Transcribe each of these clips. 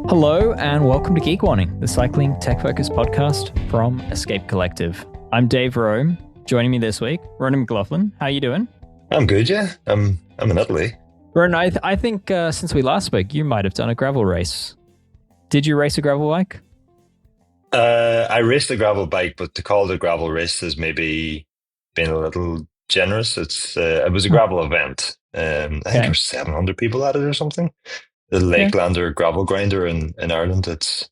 Hello and welcome to Geek Warning, the cycling tech-focused podcast from Escape Collective. I'm Dave Rome. Joining me this week, Ronan McLaughlin. How you doing? I'm good, yeah. I'm in Italy. Ronan, I think since we last spoke, you might have done a gravel race. Did you race a gravel bike? I raced a gravel bike, but to call it a gravel race is maybe being a little generous. It was a gravel event. I think there were 700 people at it or something. The Lakelander gravel grinder in Ireland. I think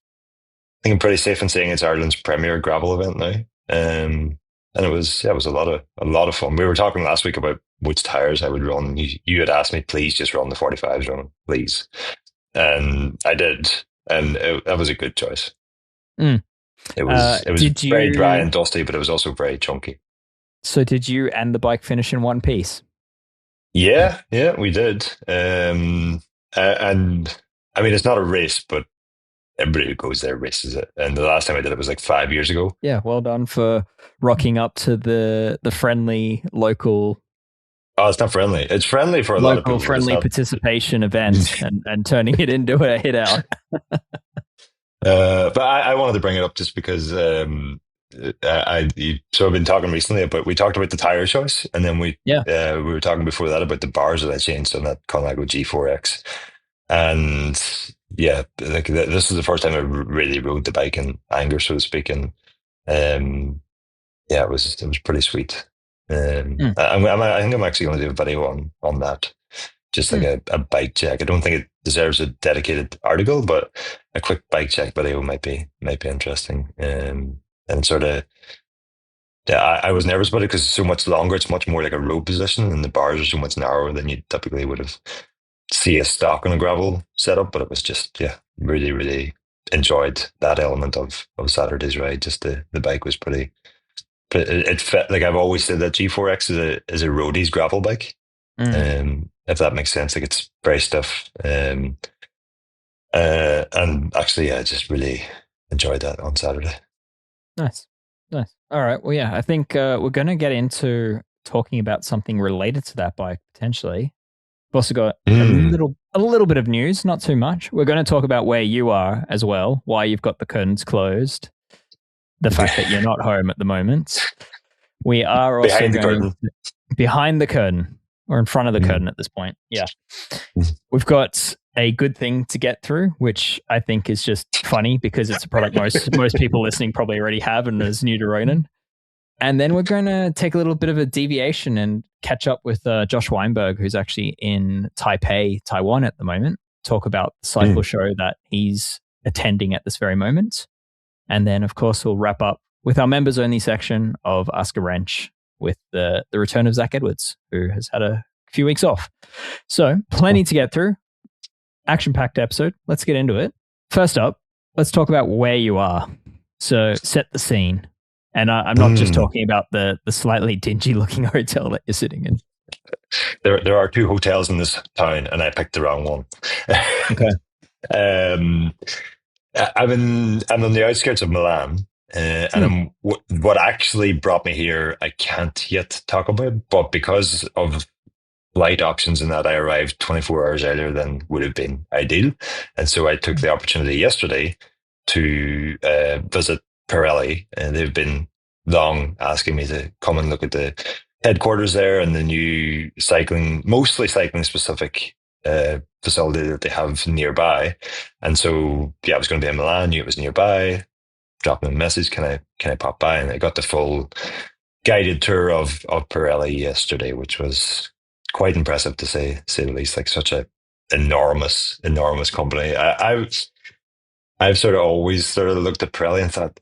I'm pretty safe in saying it's Ireland's premier gravel event now. And it was a lot of fun. We were talking last week about which tires I would run. You had asked me, please just run the 45s, Ronan, please. And I did, and that was a good choice. Mm. It was very dry and dusty, but it was also very chunky. So did you and the bike finish in one piece? Yeah, we did. And I mean, it's not a race, but everybody who goes there races it. And the last time I did it was like 5 years ago. Yeah, well done for rocking up to the friendly local. Oh, it's not friendly. It's friendly for a lot of people. Local friendly participation event and turning it into a hit out. But I wanted to bring it up just because so I've been talking recently about, we talked about the tire choice, and then we were talking before that about the bars that I changed on that Colnago G4X. And yeah, like this is the first time I really rode the bike in anger, so to speak. And it was pretty sweet. I think I'm actually going to do a video on that, just like a bike check. I don't think it deserves a dedicated article, but a quick bike check video might be interesting. And sort of, I was nervous about it because it's so much longer. It's much more like a road position, and the bars are so much narrower than you typically would have see a stock on a gravel setup. But it was just, really, really enjoyed that element of Saturday's ride. Just the bike was pretty. It felt like, I've always said that G4X is a roadies gravel bike. If that makes sense, like it's very stiff. And actually, I just really enjoyed that on Saturday. Nice. All right. Well, I think we're going to get into talking about something related to that bike potentially. We've also got a little bit of news, not too much. We're going to talk about where you are as well, why you've got the curtains closed, the fact that you're not home at the moment. We are also behind the curtain, or in front of the curtain at this point. Yeah. We've got a good thing to get through, which I think is just funny because it's a product most people listening probably already have and is new to Ronan. And then we're going to take a little bit of a deviation and catch up with Josh Weinberg, who's actually in Taipei, Taiwan at the moment, talk about the cycle show that he's attending at this very moment. And then, of course, we'll wrap up with our members-only section of Ask a Wrench with the return of Zach Edwards, who has had a few weeks off. So, plenty to get through. Action-packed episode. Let's get into it. First up, let's talk about where you are. So, set the scene. And I'm not just talking about the slightly dingy-looking hotel that you're sitting in. There are two hotels in this town, and I picked the wrong one. Okay. I'm on the outskirts of Milan, and what actually brought me here, I can't yet talk about, but because of flight options and that, I arrived 24 hours earlier than would have been ideal. And so I took the opportunity yesterday to visit Pirelli, and they've been long asking me to come and look at the headquarters there and the new mostly cycling specific facility that they have nearby. And so, I was going to be in Milan, knew it was nearby, dropped them a message, can I pop by? And I got the full guided tour of Pirelli yesterday, which was quite impressive to say the least. Like, such a enormous company. I've sort of always looked at Pirelli and thought,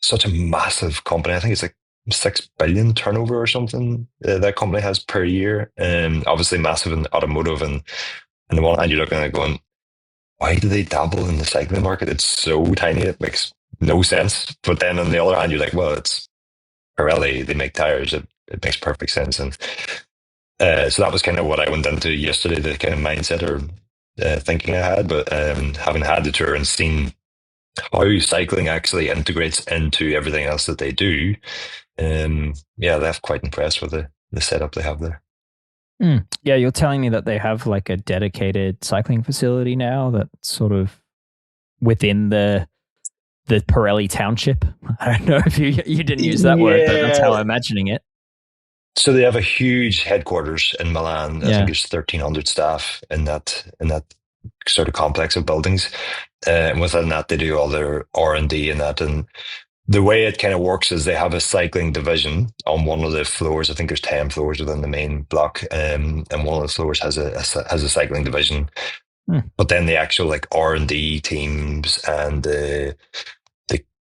such a massive company. I think it's like 6 billion turnover or something that company has per year. Obviously massive in automotive, and on the one hand you're looking at it going, why do they dabble in the cycling market? It's so tiny, it makes no sense. But then on the other hand, you're like, well, it's Pirelli, they make tires, it makes perfect sense. And so that was kind of what I went into yesterday, the kind of mindset or thinking I had. But having had the tour and seen how cycling actually integrates into everything else that they do, left quite impressed with the setup they have there. Yeah, you're telling me that they have like a dedicated cycling facility now that sort of within the Pirelli township. I don't know if you didn't use that word, but that's how Yeah. I'm imagining it. So they have a huge headquarters in Milan. I think Yeah. there's 1,300 staff in that sort of complex of buildings. And within that, they do all their R&D and that. And the way it kind of works is they have a cycling division on one of the floors. I think there's 10 floors within the main block, and one of the floors has a cycling division. But then the actual like R&D teams and the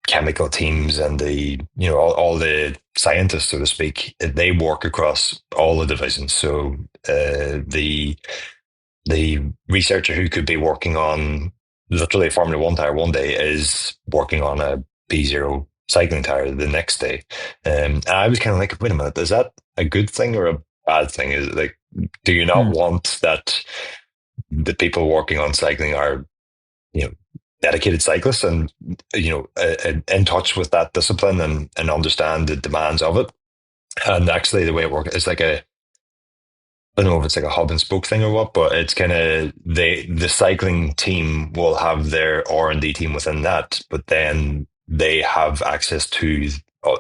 chemical teams and the all the scientists, so to speak, they work across all the divisions. So the researcher who could be working on literally a Formula One tire one day is working on a P0 cycling tire the next day. And I was kind of like, wait a minute, is that a good thing or a bad thing? Is it like, do you not want that the people working on cycling are, dedicated cyclists and, in touch with that discipline and understand the demands of it? And actually the way it works is like I don't know if it's like a hub and spoke thing or what, but it's kind of the cycling team will have their R&D team within that, but then they have access to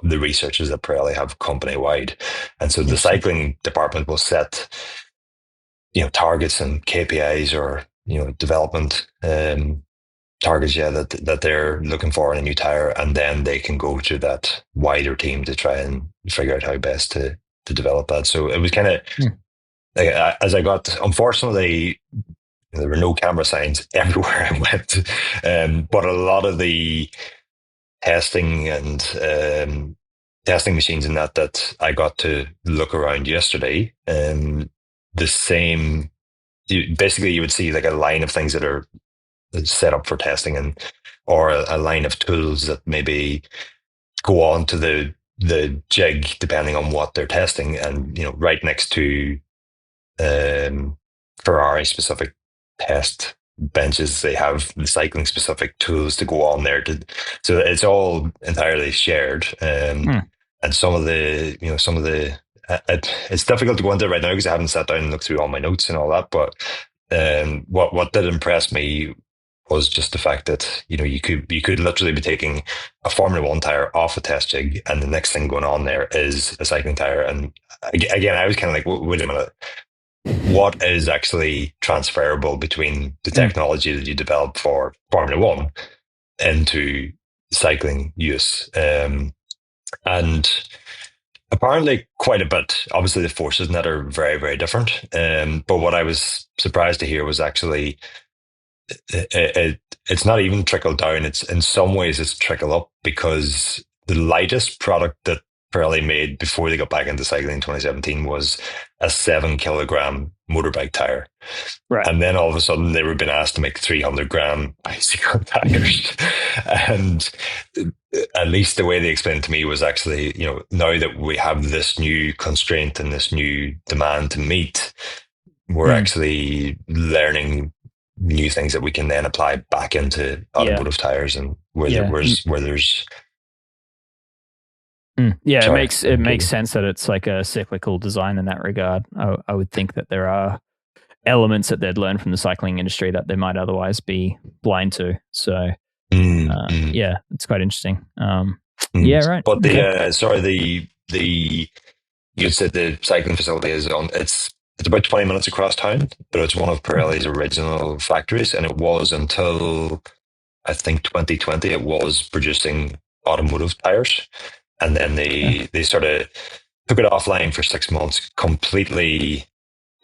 the researchers that Pirelli have company wide, and so the cycling department will set targets and KPIs or development targets, that they're looking for in a new tire, and then they can go to that wider team to try and figure out how best to develop that. So it was kind of. Like, as I got, unfortunately, there were no camera signs everywhere I went, but a lot of the testing and testing machines and that I got to look around yesterday, the same. Basically, you would see like a line of things that are set up for testing, or a line of tools that maybe go on to the jig depending on what they're testing, and right next to Ferrari specific test benches, they have the cycling specific tools to go on there so it's all entirely shared. And some of the it's difficult to go into right now because I haven't sat down and looked through all my notes and all that, but what did impress me was just the fact that you could literally be taking a Formula One tire off a test jig, and the next thing going on there is a cycling tire. And again, I was kind of like, wait a minute, what is actually transferable between the technology that you develop for Formula One into cycling use? And apparently quite a bit. Obviously, the forces in that are very, very different. But what I was surprised to hear was actually it's not even trickle down. It's in some ways it's trickle up, because the lightest product that Pirelli made before they got back into cycling in 2017 was a 7 kilogram motorbike tire. Right. And then all of a sudden they were being asked to make 300-gram bicycle tires. And at least the way they explained it to me was actually, now that we have this new constraint and this new demand to meet, we're actually learning new things that we can then apply back into automotive tires, and where there's it makes sense that it's like a cyclical design in that regard. I would think that there are elements that they'd learn from the cycling industry that they might otherwise be blind to. So it's quite interesting. Yeah, right. But the you said the cycling facility is on. It's about 20 minutes across town, but it's one of Pirelli's original factories, and it was until I think 2020. It was producing automotive tires. And then they sort of took it offline for 6 months, completely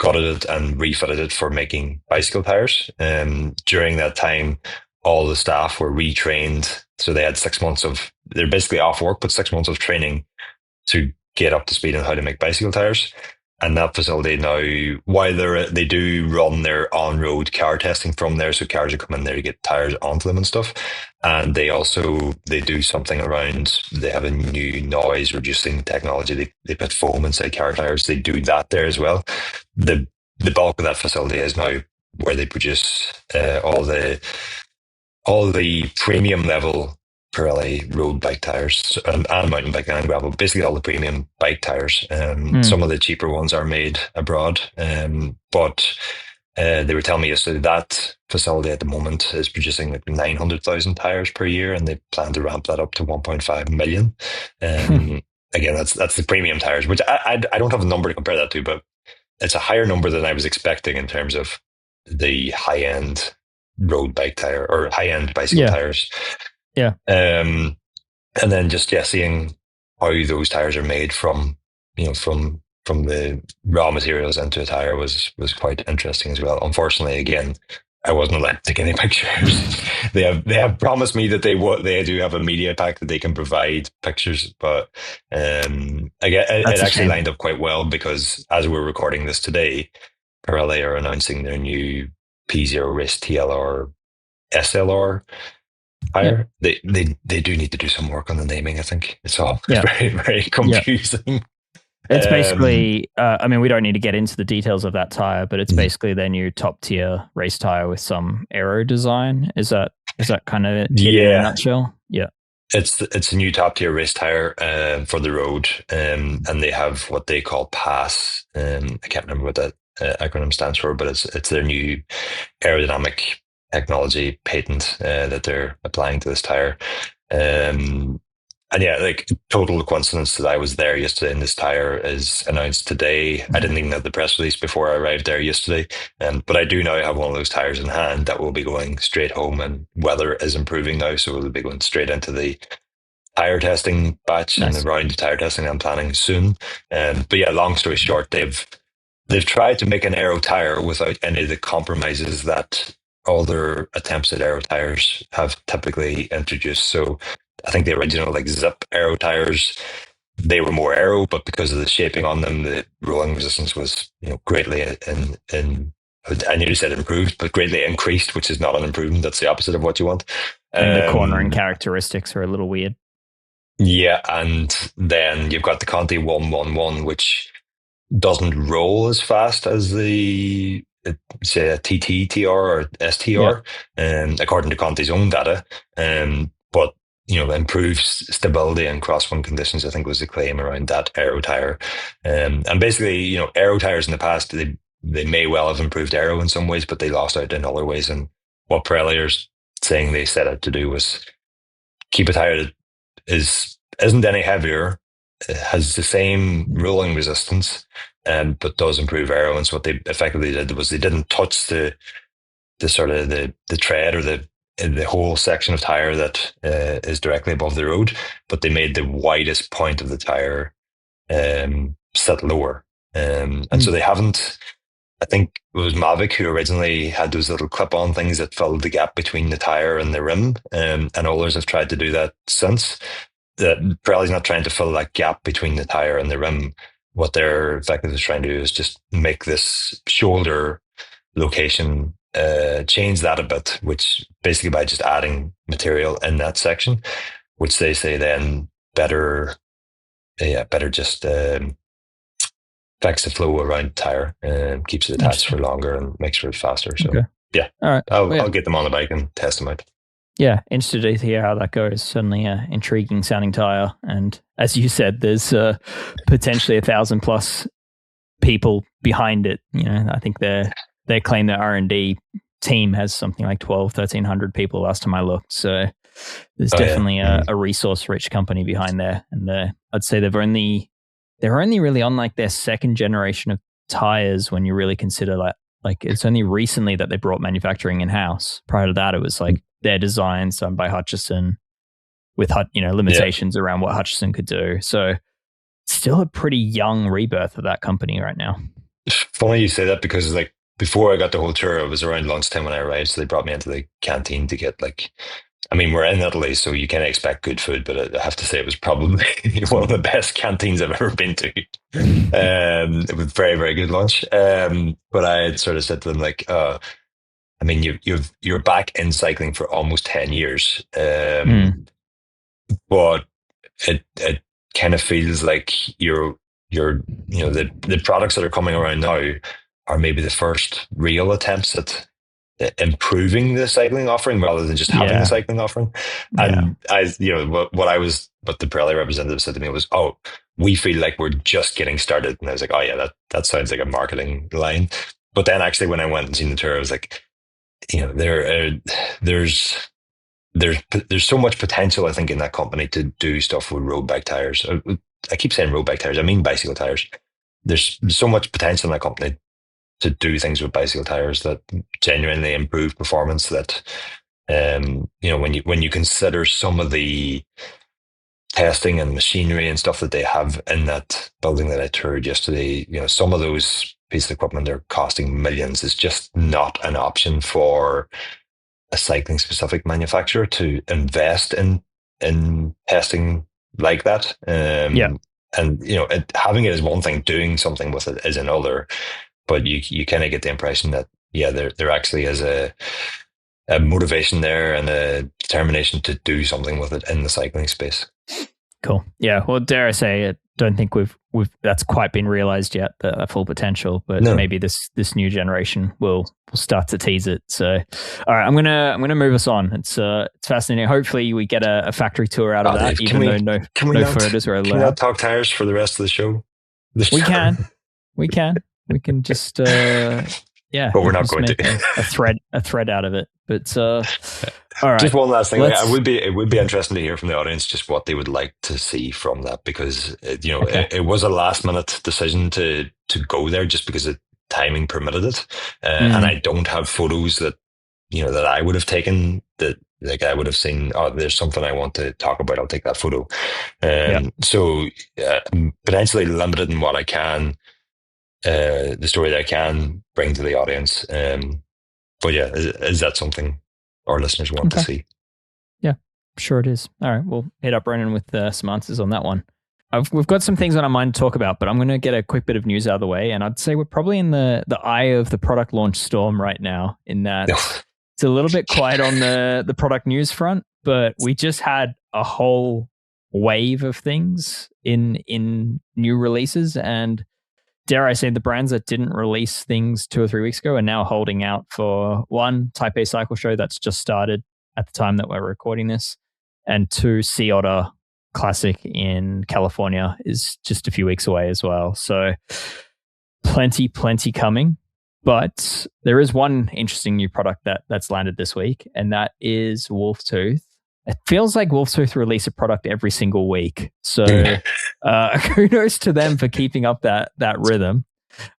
gutted it and refitted it for making bicycle tires. During that time, all the staff were retrained. So they had 6 months they're basically off work, but 6 months of training to get up to speed on how to make bicycle tires. And that facility now, while they do run their on-road car testing from there, so cars are coming there to get tires onto them and stuff. And they do something around, they have a new noise reducing technology. They put foam inside car tires. They do that there as well. The bulk of that facility is now where they produce all the premium level Pirelli road bike tires and mountain bike and gravel, basically all the premium bike tires. Some of the cheaper ones are made abroad, but they were telling me yesterday that facility at the moment is producing like 900,000 tires per year, and they plan to ramp that up to 1.5 million. Again, that's the premium tires, which I don't have a number to compare that to, but it's a higher number than I was expecting in terms of the high end road bike tire or high end bicycle Yeah. tires. Yeah. And then just seeing how those tires are made from from the raw materials into a tire was quite interesting as well. Unfortunately, again, I wasn't allowed to take any pictures. They have promised me that they do have a media pack that they can provide pictures, but again, it That's a actually shame. lined up quite well because as we're recording this today, Pirelli are announcing their new P0 Race TLR SLR Yeah. higher. They do need to do some work on the naming. I think it's all Yeah. very very Yeah. confusing. It's Um, basically, I mean, we don't need to get into the details of that tire, but it's basically their new top tier race tire with some aero design. Is that kind of it in a yeah, nutshell? Yeah. it's a new top tier race tire for the road, and they have what they call PASS. I can't remember what that acronym stands for, but it's their new aerodynamic technology patent that they're applying to this tire. Um, And yeah, like total coincidence that I was there yesterday and this tire is announced today. I didn't even have the press release before I arrived there yesterday. But I do now have one of those tires in hand that will be going straight home, and weather is improving now. So we'll be going straight into the tire testing batch and the Nice. round of tire testing I'm planning soon. But yeah, long story short, they've tried to make an aero tire without any of the compromises that all their attempts at aero tires have typically introduced. So I think the original like Zip aero tires, they were more aero, but because of the shaping on them, the rolling resistance was greatly in I nearly said improved, but greatly increased, which is not an improvement. That's the opposite of what you want. And the cornering Um, characteristics are a little weird. yeah, and then you've got the Conti 111, which doesn't roll as fast as say a TT or Yeah. STR, according to Conti's own data. But improves stability and crosswind conditions, I think was the claim around that aero tire. And basically, aero tires in the past, they may well have improved aero in some ways, but they lost out in other ways. And what Pirelli are saying they set out to do was keep a tire that isn't any heavier, it has the same rolling resistance, but does improve aero. And so what they effectively did was they didn't touch the sort of the tread or the whole section of tire that is directly above the road, but they made the widest point of the tire sit lower. And so Mm. they haven't. I think it was Mavic who originally had those little clip-on things that filled the gap between the tire and the rim, and others have tried to do that since. That Pirelli's not trying to fill that gap between the tire and the rim. What they're effectively trying to do is just make this shoulder location change that a bit, which basically by just adding material in that section, which they say then better, better just affects the flow around the tire and keeps it attached for Interesting. longer and makes it faster. So Okay. yeah, All right. I'll Well, yeah. I'll get them on the bike and test them out. Yeah, interested to hear how that goes. Certainly an intriguing sounding tire. And as you said, there's potentially 1,000 plus people behind it. I think they claim their R&D team has something like 1,300 people last time I looked. So there's Oh yeah. definitely a resource rich company behind there. And I'd say they're only really on like their second generation of tires when you really consider like it's only recently that they brought manufacturing in house. Prior to that, it was like their designs done by Hutchison with Yeah. limitations around what Hutchison could do. So still a pretty young rebirth of that company right now. Funny you say that because like before I got the whole tour, it was around lunchtime when I arrived, so they brought me into the canteen to get like. I mean, we're in Italy, so you can't expect good food, but I have to say it was probably one of the best canteens I've ever been to. It was very, very good lunch. But I had sort of said to them like, I mean, you're back in cycling for almost 10 years, Mm, but it kind of feels like you're the products that are coming around now are maybe the first real attempts at improving the cycling offering rather than just having a yeah, cycling offering. yeah, And what the Pirelli representative said to me was, "Oh, we feel like we're just getting started." And I was like, "Oh yeah, that sounds like a marketing line." But then actually, when I went and seen the tour, I was like, there's there's so much potential, I think, in that company to do stuff with road bike tires. I keep saying road bike tires. I mean bicycle tires. There's so much potential in that company to do things with bicycle tires that genuinely improve performance. That when you consider some of the testing and machinery and stuff that they have in that building that I toured yesterday, some of those pieces of equipment are costing millions. It's just not an option for a cycling specific manufacturer to invest in testing like that. And having it is one thing, doing something with it is another. But you kind of get the impression that there actually is a motivation there and a determination to do something with it in the cycling space. Cool. Yeah. Well, dare I say, I don't think we've that's quite been realized yet, the full potential. But maybe this new generation will start to tease it. So, all right, I'm gonna move us on. It's fascinating. Hopefully, we get a factory tour out of that, Dave, even though no photos are allowed. Can we not talk tires for the rest of the show? We can. We can just but we're not going to a thread out of it. But all right. Just one last thing. It would be interesting to hear from the audience just what they would like to see from that, because it was a last minute decision to go there just because the timing permitted it, and I don't have photos that that I would have taken that. Like I would have seen, there's something I want to talk about, I'll take that photo. So potentially limited in what I can, the story that I can bring to the audience. But yeah, is that something our listeners want to see? Yeah, sure it is. All right, we'll hit up Ronan with some answers on that one. We've got some things on our mind to talk about, but I'm going to get a quick bit of news out of the way. And I'd say we're probably in the eye of the product launch storm right now, in that it's a little bit quiet on the product news front, but we just had a whole wave of things in new releases. And dare I say, the brands that didn't release things 2 or 3 weeks ago are now holding out for, one, Taipei Cycle Show that's just started at the time that we're recording this, and two, Sea Otter Classic in California is just a few weeks away as well. So plenty coming. But there is one interesting new product that's landed this week, and that is Wolftooth. It feels like Wolftooth release a product every single week. So kudos to them for keeping up that rhythm.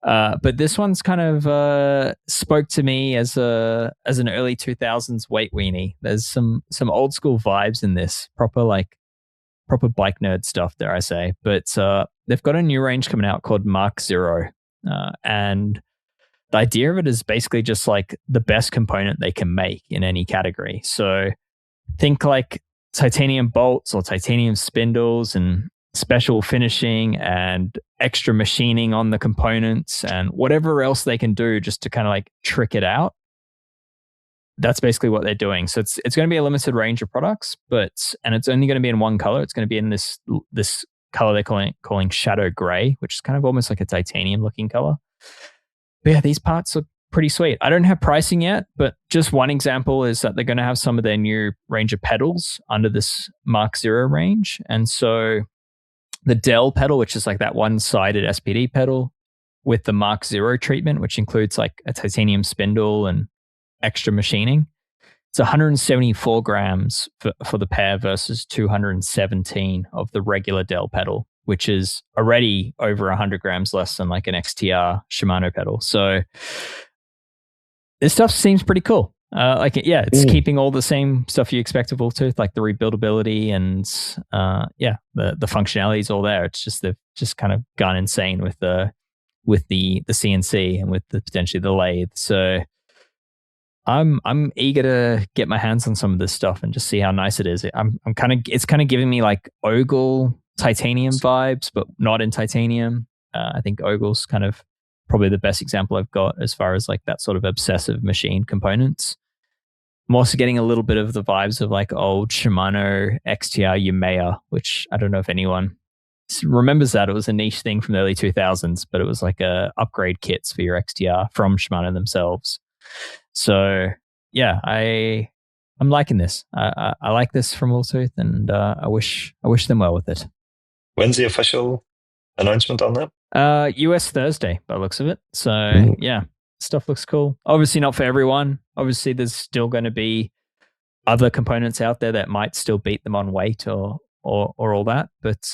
But this one's kind of spoke to me as an early 2000s weight weenie. There's some old school vibes in this, proper bike nerd stuff, dare I say. But they've got a new range coming out called Mark Zero. And the idea of it is basically just like the best component they can make in any category. So think like titanium bolts or titanium spindles and special finishing and extra machining on the components and whatever else they can do just to kind of like trick it out. That's basically what they're doing. So it's going to be a limited range of products, and it's only going to be in one color. It's going to be in this color they're calling shadow gray, which is kind of almost like a titanium looking color. But yeah, these parts are pretty sweet. I don't have pricing yet, but just one example is that they're going to have some of their new range of pedals under this Mark Zero range. And so the Dell pedal, which is like that one-sided SPD pedal, with the Mark Zero treatment, which includes like a titanium spindle and extra machining, it's 174 grams for the pair versus 217 of the regular Dell pedal, which is already over 100 grams less than like an XTR Shimano pedal. So this stuff seems pretty cool. It's keeping all the same stuff you expect of Wolftooth, like the rebuildability and the functionality is all there. It's just they've just kind of gone insane with the CNC and with potentially the lathe. So I'm eager to get my hands on some of this stuff and just see how nice it is. It's kind of giving me like Ogle titanium vibes, but not in titanium. I think Ogle's kind of probably the best example I've got as far as like that sort of obsessive machine components. I'm also getting a little bit of the vibes of like old Shimano XTR Yumea, which I don't know if anyone remembers that. It was a niche thing from the early 2000s, but it was like upgrade kits for your XTR from Shimano themselves. So yeah, I'm liking this. I like this from Wolftooth, and I wish them well with it. When's the official announcement on that? US Thursday by the looks of it. So yeah, stuff looks cool. Obviously not for everyone. Obviously there's still going to be other components out there that might still beat them on weight or all that. But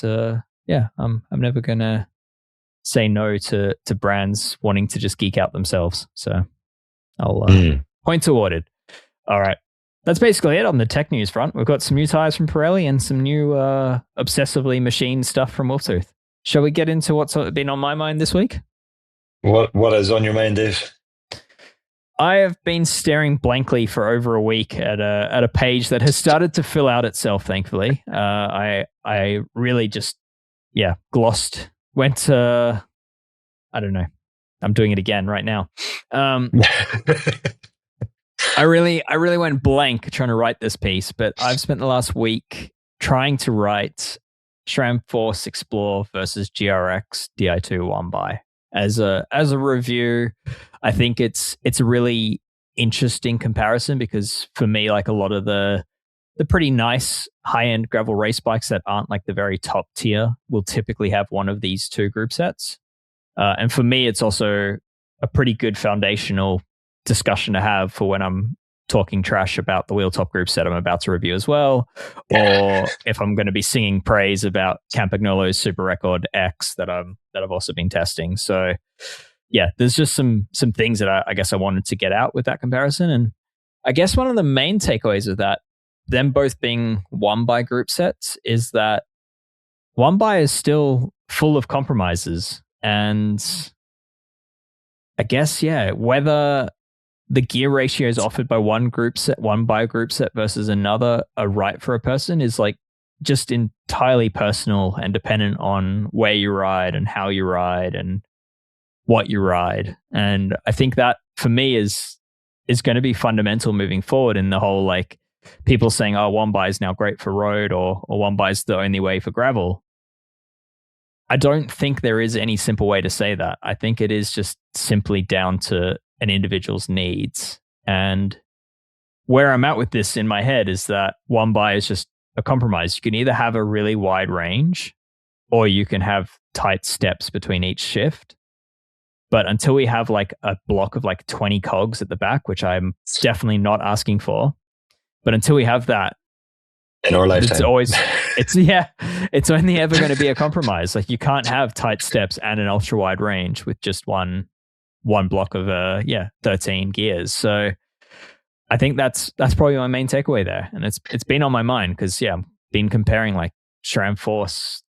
yeah, I'm never going to say no to brands wanting to just geek out themselves. So I'll point awarded. All right. That's basically it on the tech news front. We've got some new tires from Pirelli and some new obsessively machined stuff from Wolftooth. Shall we get into what's been on my mind this week? What is on your mind, Dave? I have been staring blankly for over a week at a page that has started to fill out itself, thankfully. I really just, glossed, went, I don't know. I'm doing it again right now. I really went blank trying to write this piece, but I've spent the last week trying to write SRAM Force Explore versus GRX Di2 One By as a review. I think it's a really interesting comparison because for me, like a lot of the pretty nice high-end gravel race bikes that aren't like the very top tier will typically have one of these two group sets. And for me, it's also a pretty good foundational discussion to have for when I'm talking trash about the wheel top group set I'm about to review as well, or if I'm going to be singing praise about Campagnolo's Super Record X that I've also been testing. So yeah, there's just some things that I guess I wanted to get out with that comparison. And I guess one of the main takeaways of that, them both being One By group sets, is that One By is still full of compromises. And I guess, whether the gear ratios offered by one by group set versus another are right for a person is like just entirely personal and dependent on where you ride and how you ride and what you ride. And I think that for me is going to be fundamental moving forward in the whole, like, people saying, oh, One By is now great for road or One By is the only way for gravel. I don't think there is any simple way to say that. I think it is just simply down to an individual's needs. And where I'm at with this in my head is that One By is just a compromise. You can either have a really wide range or you can have tight steps between each shift. But until we have like a block of like 20 cogs at the back, which I'm definitely not asking for, but until we have that, in our lifetime, it's only ever going to be a compromise. Like, you can't have tight steps and an ultra wide range with just one block of 13 gears. So I think that's probably my main takeaway there. And it's been on my mind because I've been comparing like SRAM Force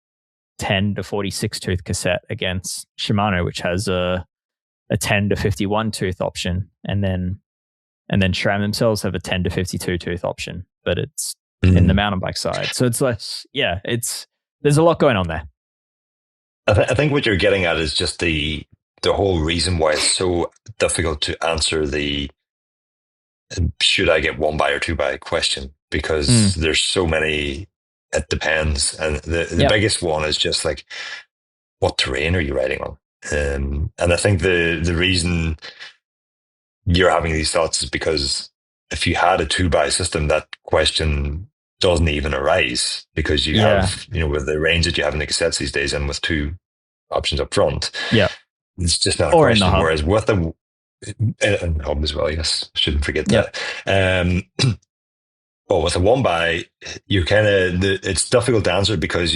10 to 46 tooth cassette against Shimano, which has a 10 to 51 tooth option, and then SRAM themselves have a 10 to 52 tooth option, but it's in the mountain bike side. So it's less, there's a lot going on there. I think what you're getting at is just the whole reason why it's so difficult to answer the should I get One By or Two By question, because there's so many, it depends. And the biggest one is just like, what terrain are you riding on? And I think the reason you're having these thoughts is because if you had a 2 by system, that question doesn't even arise, because you have, with the range that you have in the cassettes these days and with two options up front, it's just not a question. Whereas with the hub as well, yes, shouldn't forget that. But with a One By, you it's difficult to answer because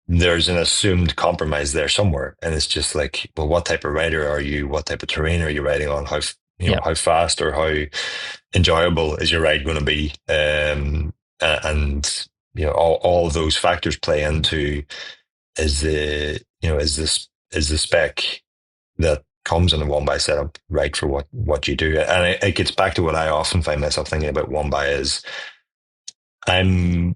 there's an assumed compromise there somewhere, and it's just like, well, what type of rider are you? What type of terrain are you riding on? How fast or how enjoyable is your ride going to be? And all of those factors play into is the spec that comes in a One By setup right for what you do. And it gets back to what I often find myself thinking about One By is even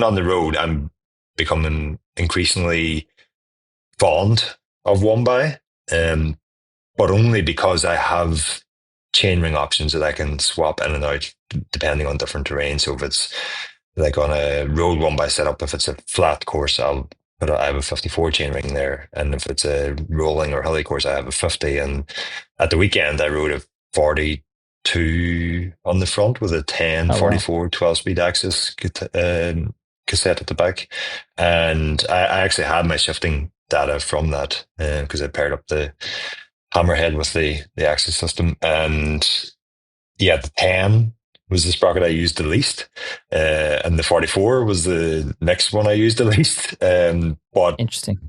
on the road, I'm becoming increasingly fond of One By, but only because I have chainring options that I can swap in and out depending on different terrain. So if it's like on a road One By setup, if it's a flat course, I have a 54 chainring there, and if it's a rolling or hilly course, I have a 50. And at the weekend, I rode a 42 on the front with a 44 12-speed axis cassette at the back, and I actually had my shifting data from that because I paired up the hammerhead with the axis system. And yeah, the 10 was the sprocket I used the least. And the 44 was the next one I used the least. But Interesting.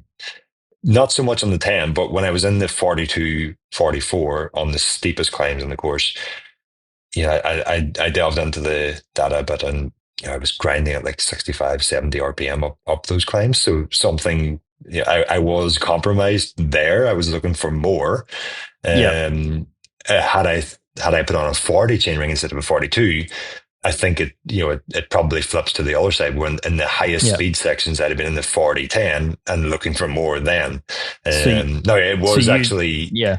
not so much on the 10, but when I was in the 42, 44 on the steepest climbs in the course, yeah, I delved into the data a bit, and I was grinding at like 65, 70 RPM up those climbs. So something, yeah, I was compromised there. I was looking for more. Yeah. Had I put on a 40 chainring instead of a 42, I think it probably flips to the other side. When in the highest Yeah. speed sections, I'd have been in the 40-10 and looking for more then. So, No, it so was you, actually. yeah.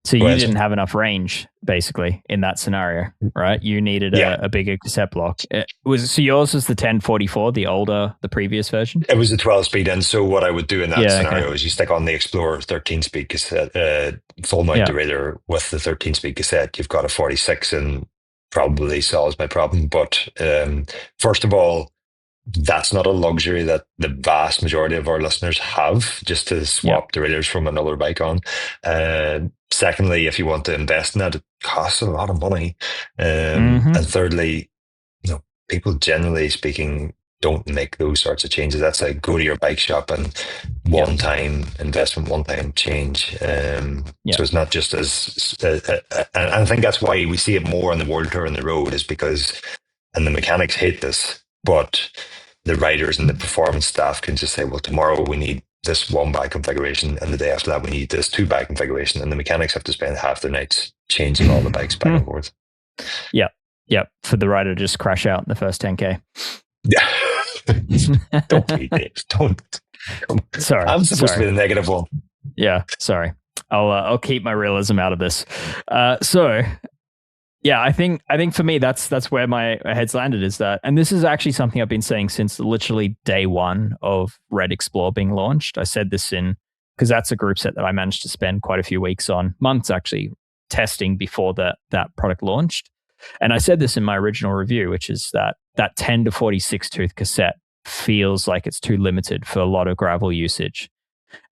So Go you ahead, sir. didn't have enough range, basically, in that scenario, right? You needed Yeah, a bigger cassette block. So yours was the 1044, the previous version? it was a 12 speed. And so what I would do in that Yeah, okay. scenario is you stick on the Explorer 13 speed cassette, full mount Yeah, derailleur with the 13 speed cassette. You've got a 46 and probably solves my problem. But first of all, that's not a luxury that the vast majority of our listeners have, just to yeah. swap derailleurs from another bike on. Secondly, if you want to invest in that, it costs a lot of money. Mm-hmm. And thirdly, people generally speaking don't make those sorts of changes. That's like go to your bike shop and Yeah, one time investment, one time change. yeah, So it's not just and I think that's why we see it more on the World Tour and the road, is because, and the mechanics hate this, but the riders and the performance staff can just say, well, tomorrow we need this one bike configuration, and the day after that we need this two bike configuration, and the mechanics have to spend half their nights changing all the bikes back and forth. yeah, yeah. For the rider to just crash out in the first 10K. Yeah. Don't be Dave. Don't. Sorry, I'm supposed to be the negative one. Yeah, sorry. I'll keep my realism out of this. So yeah, I think for me that's where my head's landed, is that, and this is actually something I've been saying since literally day one of Red Explore being launched. I said this because that's a group set that I managed to spend quite a few weeks on, months actually, testing before that product launched. And I said this in my original review, which is that 10 to 46 tooth cassette feels like it's too limited for a lot of gravel usage.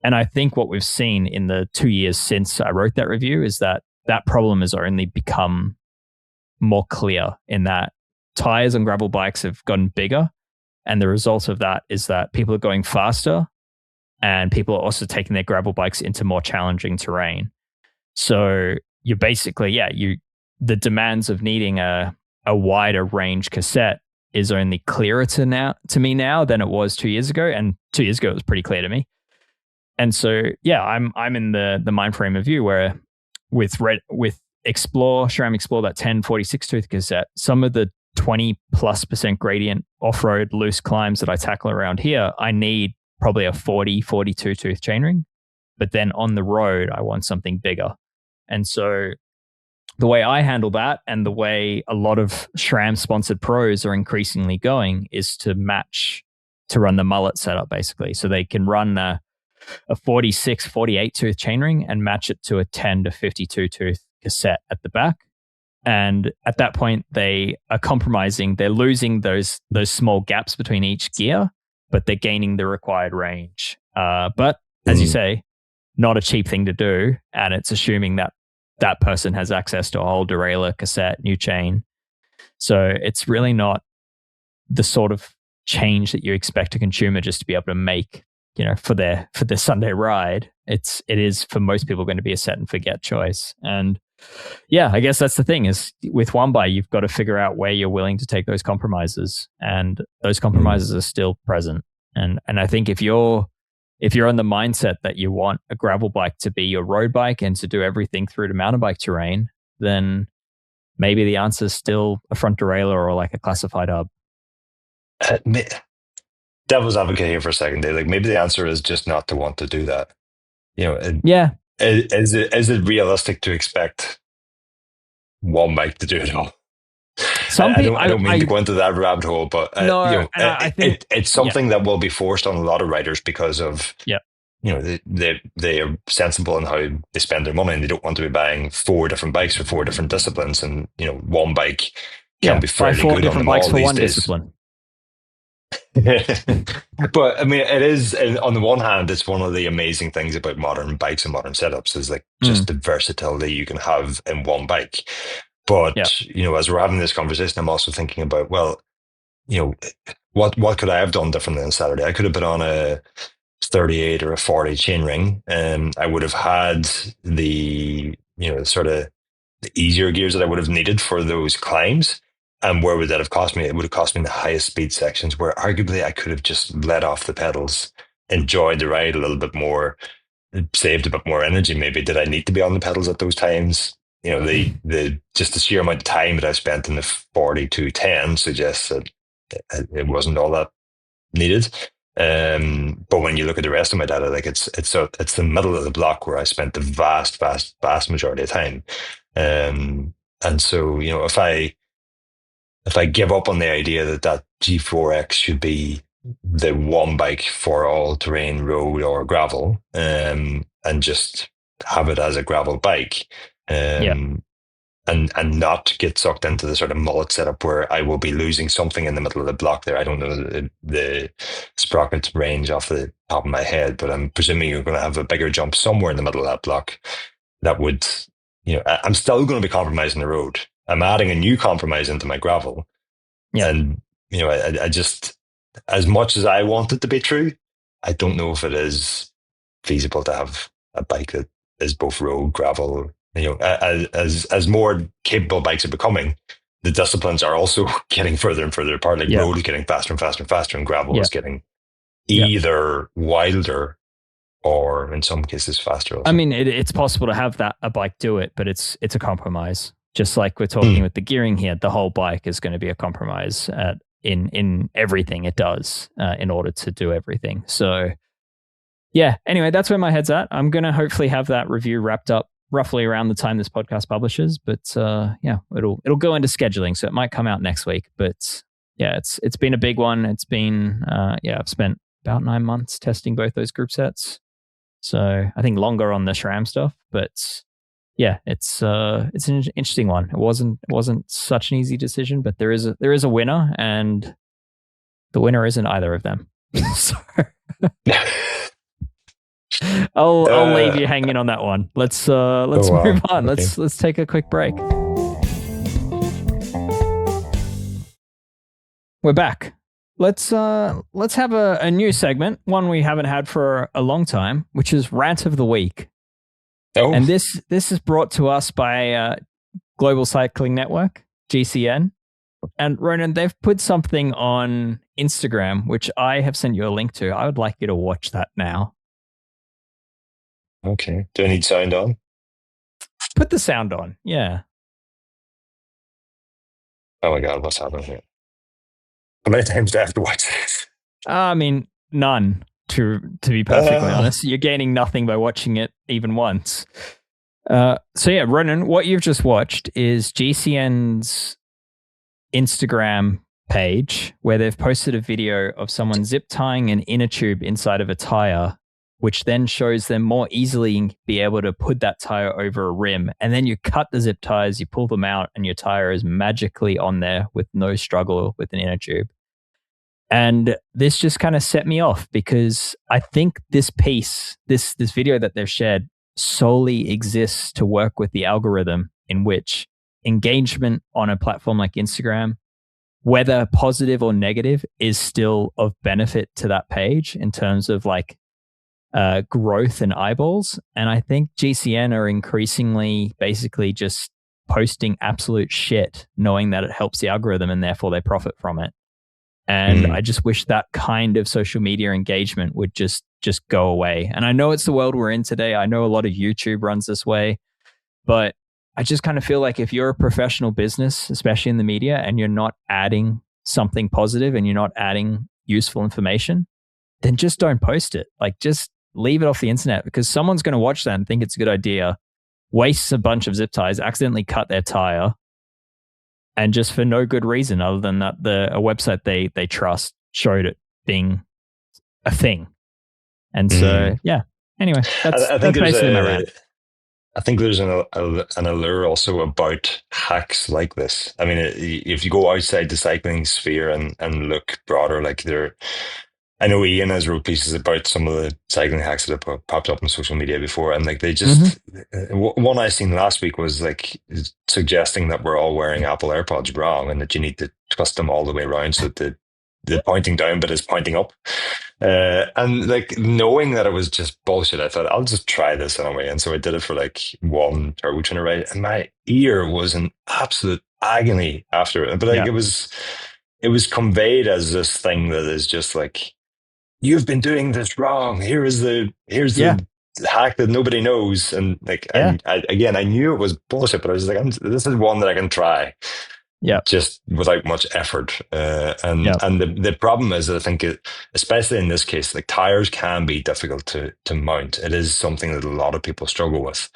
And I think what we've seen in the 2 years since I wrote that review is that problem has only become more clear, in that tires on gravel bikes have gotten bigger. And the result of that is that people are going faster, and people are also taking their gravel bikes into more challenging terrain. So you're basically, the demands of needing a wider range cassette is only clearer to me now than it was 2 years ago. And 2 years ago, it was pretty clear to me. And so, yeah, I'm in the mind frame of view where with SRAM Explore, that 1046 tooth cassette, some of the 20+% gradient off-road loose climbs that I tackle around here, I need probably a 42 tooth chainring. But then on the road, I want something bigger. And so the way I handle that, and the way a lot of SRAM-sponsored pros are increasingly going, is to run the mullet setup, basically. So they can run a 46, 48 tooth chainring and match it to a 10 to 52 tooth cassette at the back. And at that point, they are compromising. They're losing those small gaps between each gear, but they're gaining the required range. But as you say, not a cheap thing to do. And it's assuming that that person has access to a whole derailleur, cassette, new chain. So it's really not the sort of change that you expect a consumer just to be able to make, for their Sunday ride. It is for most people going to be a set and forget choice. And yeah, I guess that's the thing, is with One Buy, you've got to figure out where you're willing to take those compromises, and those compromises are still present. And I think if you're in the mindset that you want a gravel bike to be your road bike and to do everything through to mountain bike terrain, then maybe the answer is still a front derailleur or like a classified hub. Devil's advocate here for a second, Dave. Like, maybe the answer is just not to want to do that. Yeah. Is it realistic to expect one bike to do it all? I don't mean to go into that rabbit hole, but I think it's something that will be forced on a lot of riders because of they are sensible in how they spend their money, and they don't want to be buying 4 different bikes for 4 different disciplines. And one bike can be fairly good on them all these days. Discipline. But I mean, it is, and on the one hand, it's one of the amazing things about modern bikes and modern setups is like just Mm, the versatility you can have in one bike. yeah. But, as we're having this conversation, I'm also thinking about, well, you know, what could I have done differently on Saturday? I could have been on a 38 or a 40 chainring, and I would have had the, sort of the easier gears that I would have needed for those climbs. And where would that have cost me? It would have cost me in the highest speed sections where arguably I could have just let off the pedals, enjoyed the ride a little bit more, saved a bit more energy. Maybe did I need to be on the pedals at those times? The just the sheer amount of time that I spent in the 4210 suggests that it wasn't all that needed. But when you look at the rest of my data, like it's the middle of the block where I spent the vast, vast, vast majority of time. And so, if I give up on the idea that G4X should be the one bike for all terrain, road or gravel, and just have it as a gravel bike, Yeah. um, and not get sucked into the sort of mullet setup where I will be losing something in the middle of the block there. I don't know the sprocket range off the top of my head, but I'm presuming you're going to have a bigger jump somewhere in the middle of that block that would, I'm still going to be compromising the road. I'm adding a new compromise into my gravel. Yeah. And, I just, as much as I want it to be true, I don't know if it is feasible to have a bike that is both road, gravel. As more capable bikes are becoming, the disciplines are also getting further and further apart. Like Yeah. road is getting faster and faster and faster, and gravel Yeah. is getting Yeah. either wilder or, in some cases, faster. I Also, mean, it's possible to have a bike do it, but it's a compromise. Just like we're talking with the gearing here, the whole bike is going to be a compromise in everything it does in order to do everything. So yeah. Anyway, that's where my head's at. I'm going to hopefully have that review wrapped up roughly around the time this podcast publishes. But yeah, it'll go into scheduling, so it might come out next week. But yeah, it's been a big one. It's been I've spent about 9 months testing both those group sets. So I think longer on the SRAM stuff, but yeah, it's an interesting one. It wasn't such an easy decision, but there is a winner, and the winner isn't either of them. So I'll leave you hanging on that one. Let's move on. Okay. Let's take a quick break. We're back. Let's have a new segment, one we haven't had for a long time, which is Rant of the Week. Oh. And this is brought to us by Global Cycling Network, GCN. And Ronan, they've put something on Instagram, which I have sent you a link to. I would like you to watch that now. Okay. Do I need sound on? Put the sound on. Yeah. Oh my God, what's happening here? How many times do I have to watch this? I mean, none, to be perfectly honest. You're gaining nothing by watching it even once. So yeah, Ronan, what you've just watched is GCN's Instagram page where they've posted a video of someone zip tying an inner tube inside of a tire, which then shows them more easily be able to put that tire over a rim. And then you cut the zip ties, you pull them out, and your tire is magically on there with no struggle with an inner tube. And this just kind of set me off because I think this piece, this video that they've shared solely exists to work with the algorithm in which engagement on a platform like Instagram, whether positive or negative, is still of benefit to that page in terms of like growth and eyeballs. And I think GCN are increasingly basically just posting absolute shit, knowing that it helps the algorithm and therefore they profit from it. And I just wish that kind of social media engagement would just go away. And I know it's the world we're in today. I know a lot of YouTube runs this way, but I just kind of feel like if you're a professional business, especially in the media, and you're not adding something positive and you're not adding useful information, then just don't post it. Like just leave it off the internet because someone's going to watch that and think it's a good idea, waste a bunch of zip ties, accidentally cut their tire, and just for no good reason other than that a website they trust showed it being a thing. And so, yeah. Anyway, that's I think basically my rant. I think there's an allure also about hacks like this. I mean, if you go outside the cycling sphere and look broader, like there, I know Ian has wrote pieces about some of the cycling hacks that have popped up on social media before, and like they Hmm. just one I seen last week was like suggesting that we're all wearing Apple AirPods wrong, and that you need to twist them all the way around so that the pointing down bit is pointing up. And like knowing that it was just bullshit, I thought I'll just try this anyway. And so I did it for like one turbo tuner ride, and my ear was in absolute agony after it. But like Yeah. it was conveyed as this thing that is just like, you've been doing this wrong. Here's Yeah. the hack that nobody knows. And like Yeah. again, I knew it was bullshit, but I was like, this is one that I can try Yeah. just without much effort. Yeah. And the problem is that I think especially in this case, like tires can be difficult to mount. It is something that a lot of people struggle with,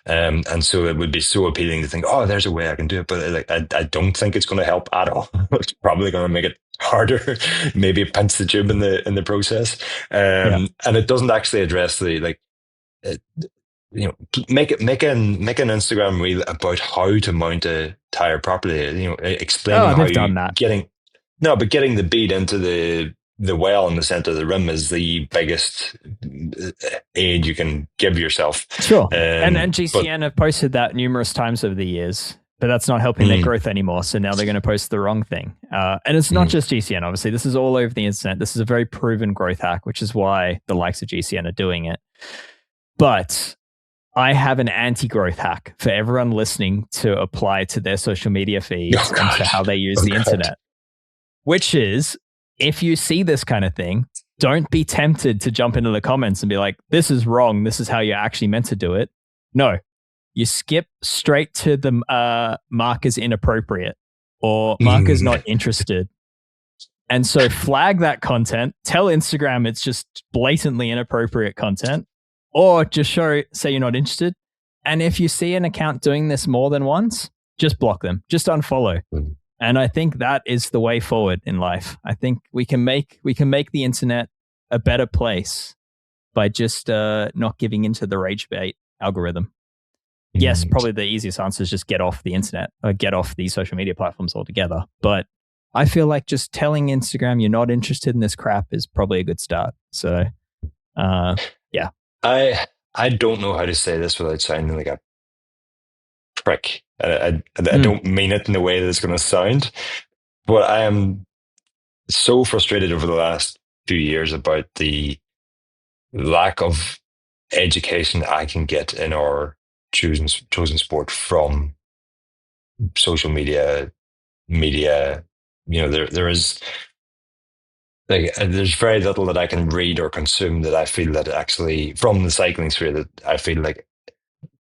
and so it would be so appealing to think, oh, there's a way I can do it, but like I don't think it's going to help at all. It's probably going to make it harder, maybe pinch the tube in the process, Yeah. and it doesn't actually address the like. It, you know, make an Instagram reel about how to mount a tire properly. You know, explaining Oh, how they've you done that. getting no, but getting the bead into the well in the center of the rim is the biggest aid you can give yourself. Sure. And But GCN have posted that numerous times over the years, but that's not helping their mm, growth anymore. So now they're going to post the wrong thing. And it's not mm, just GCN, obviously. This is all over the internet. This is a very proven growth hack, which is why the likes of GCN are doing it. But I have an anti-growth hack for everyone listening to apply to their social media feeds oh and to god, how they use oh the god. internet, which is if you see this kind of thing, don't be tempted to jump into the comments and be like, this is wrong. This is how you're actually meant to do it. No, you skip straight to the mark is inappropriate or mark is not Mm, interested. And so flag that content, tell Instagram it's just blatantly inappropriate content, or just say you're not interested. And if you see an account doing this more than once, just block them, just unfollow. mm, And I think that is the way forward in life. I think we can make the internet a better place by just not giving into the rage bait algorithm. Yes, mm. probably the easiest answer is just get off the internet or get off these social media platforms altogether. But I feel like just telling Instagram you're not interested in this crap is probably a good start. So, yeah. I don't know how to say this without sounding like a prick. I Mm, don't mean it in the way that it's going to sound, but I am so frustrated over the last few years about the lack of education I can get in our chosen sport from social media. You know, there is like there's very little that I can read or consume that I feel that actually from the cycling sphere that I feel like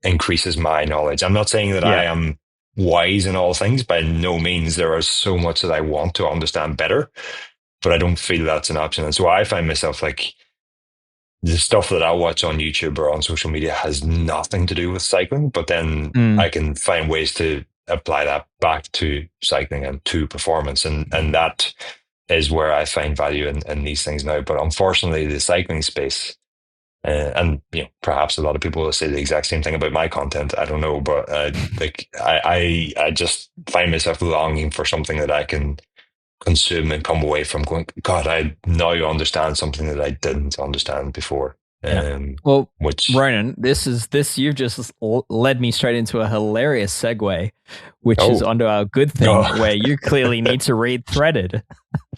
increases my knowledge. I'm not saying that I yeah. am wise in all things. By no means. There is so much that I want to understand better, but I don't feel that's an option. And so I find myself like the stuff that I watch on YouTube or on social media has nothing to do with cycling, but then Mm, I can find ways to apply that back to cycling and to performance. And that is where I find value in these things now. But unfortunately, the cycling space, and you know, perhaps a lot of people will say the exact same thing about my content. I don't know, but like I just find myself longing for something that I can consume and come away from going, God, I now understand something that I didn't understand before. yeah. Well, Which, Ronan, you've just led me straight into a hilarious segue, which is oh, onto our good thing oh, where you clearly need to read Threaded.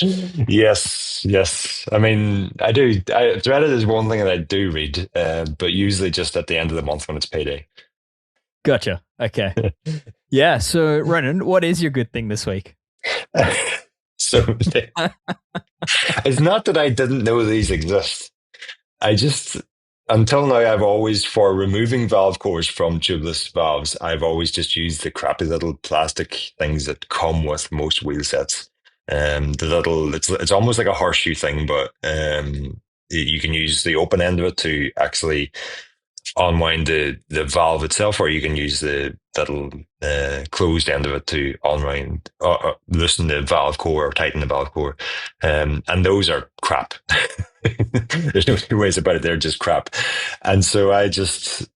yes, yes. I mean, I do. Threaded is one thing that I do read, but usually just at the end of the month when it's payday. Gotcha. Okay. Yeah. So, Ronan, what is your good thing this week? So it's not that I didn't know these exist. I just, until now, I've always, for removing valve cores from tubeless valves, I've always just used the crappy little plastic things that come with most wheel sets. The little, it's almost like a horseshoe thing, but you can use the open end of it to actually unwind the valve itself, or you can use the little closed end of it to unwind, loosen the valve core or tighten the valve core. And those are crap. There's no two ways about it. They're just crap. And so I just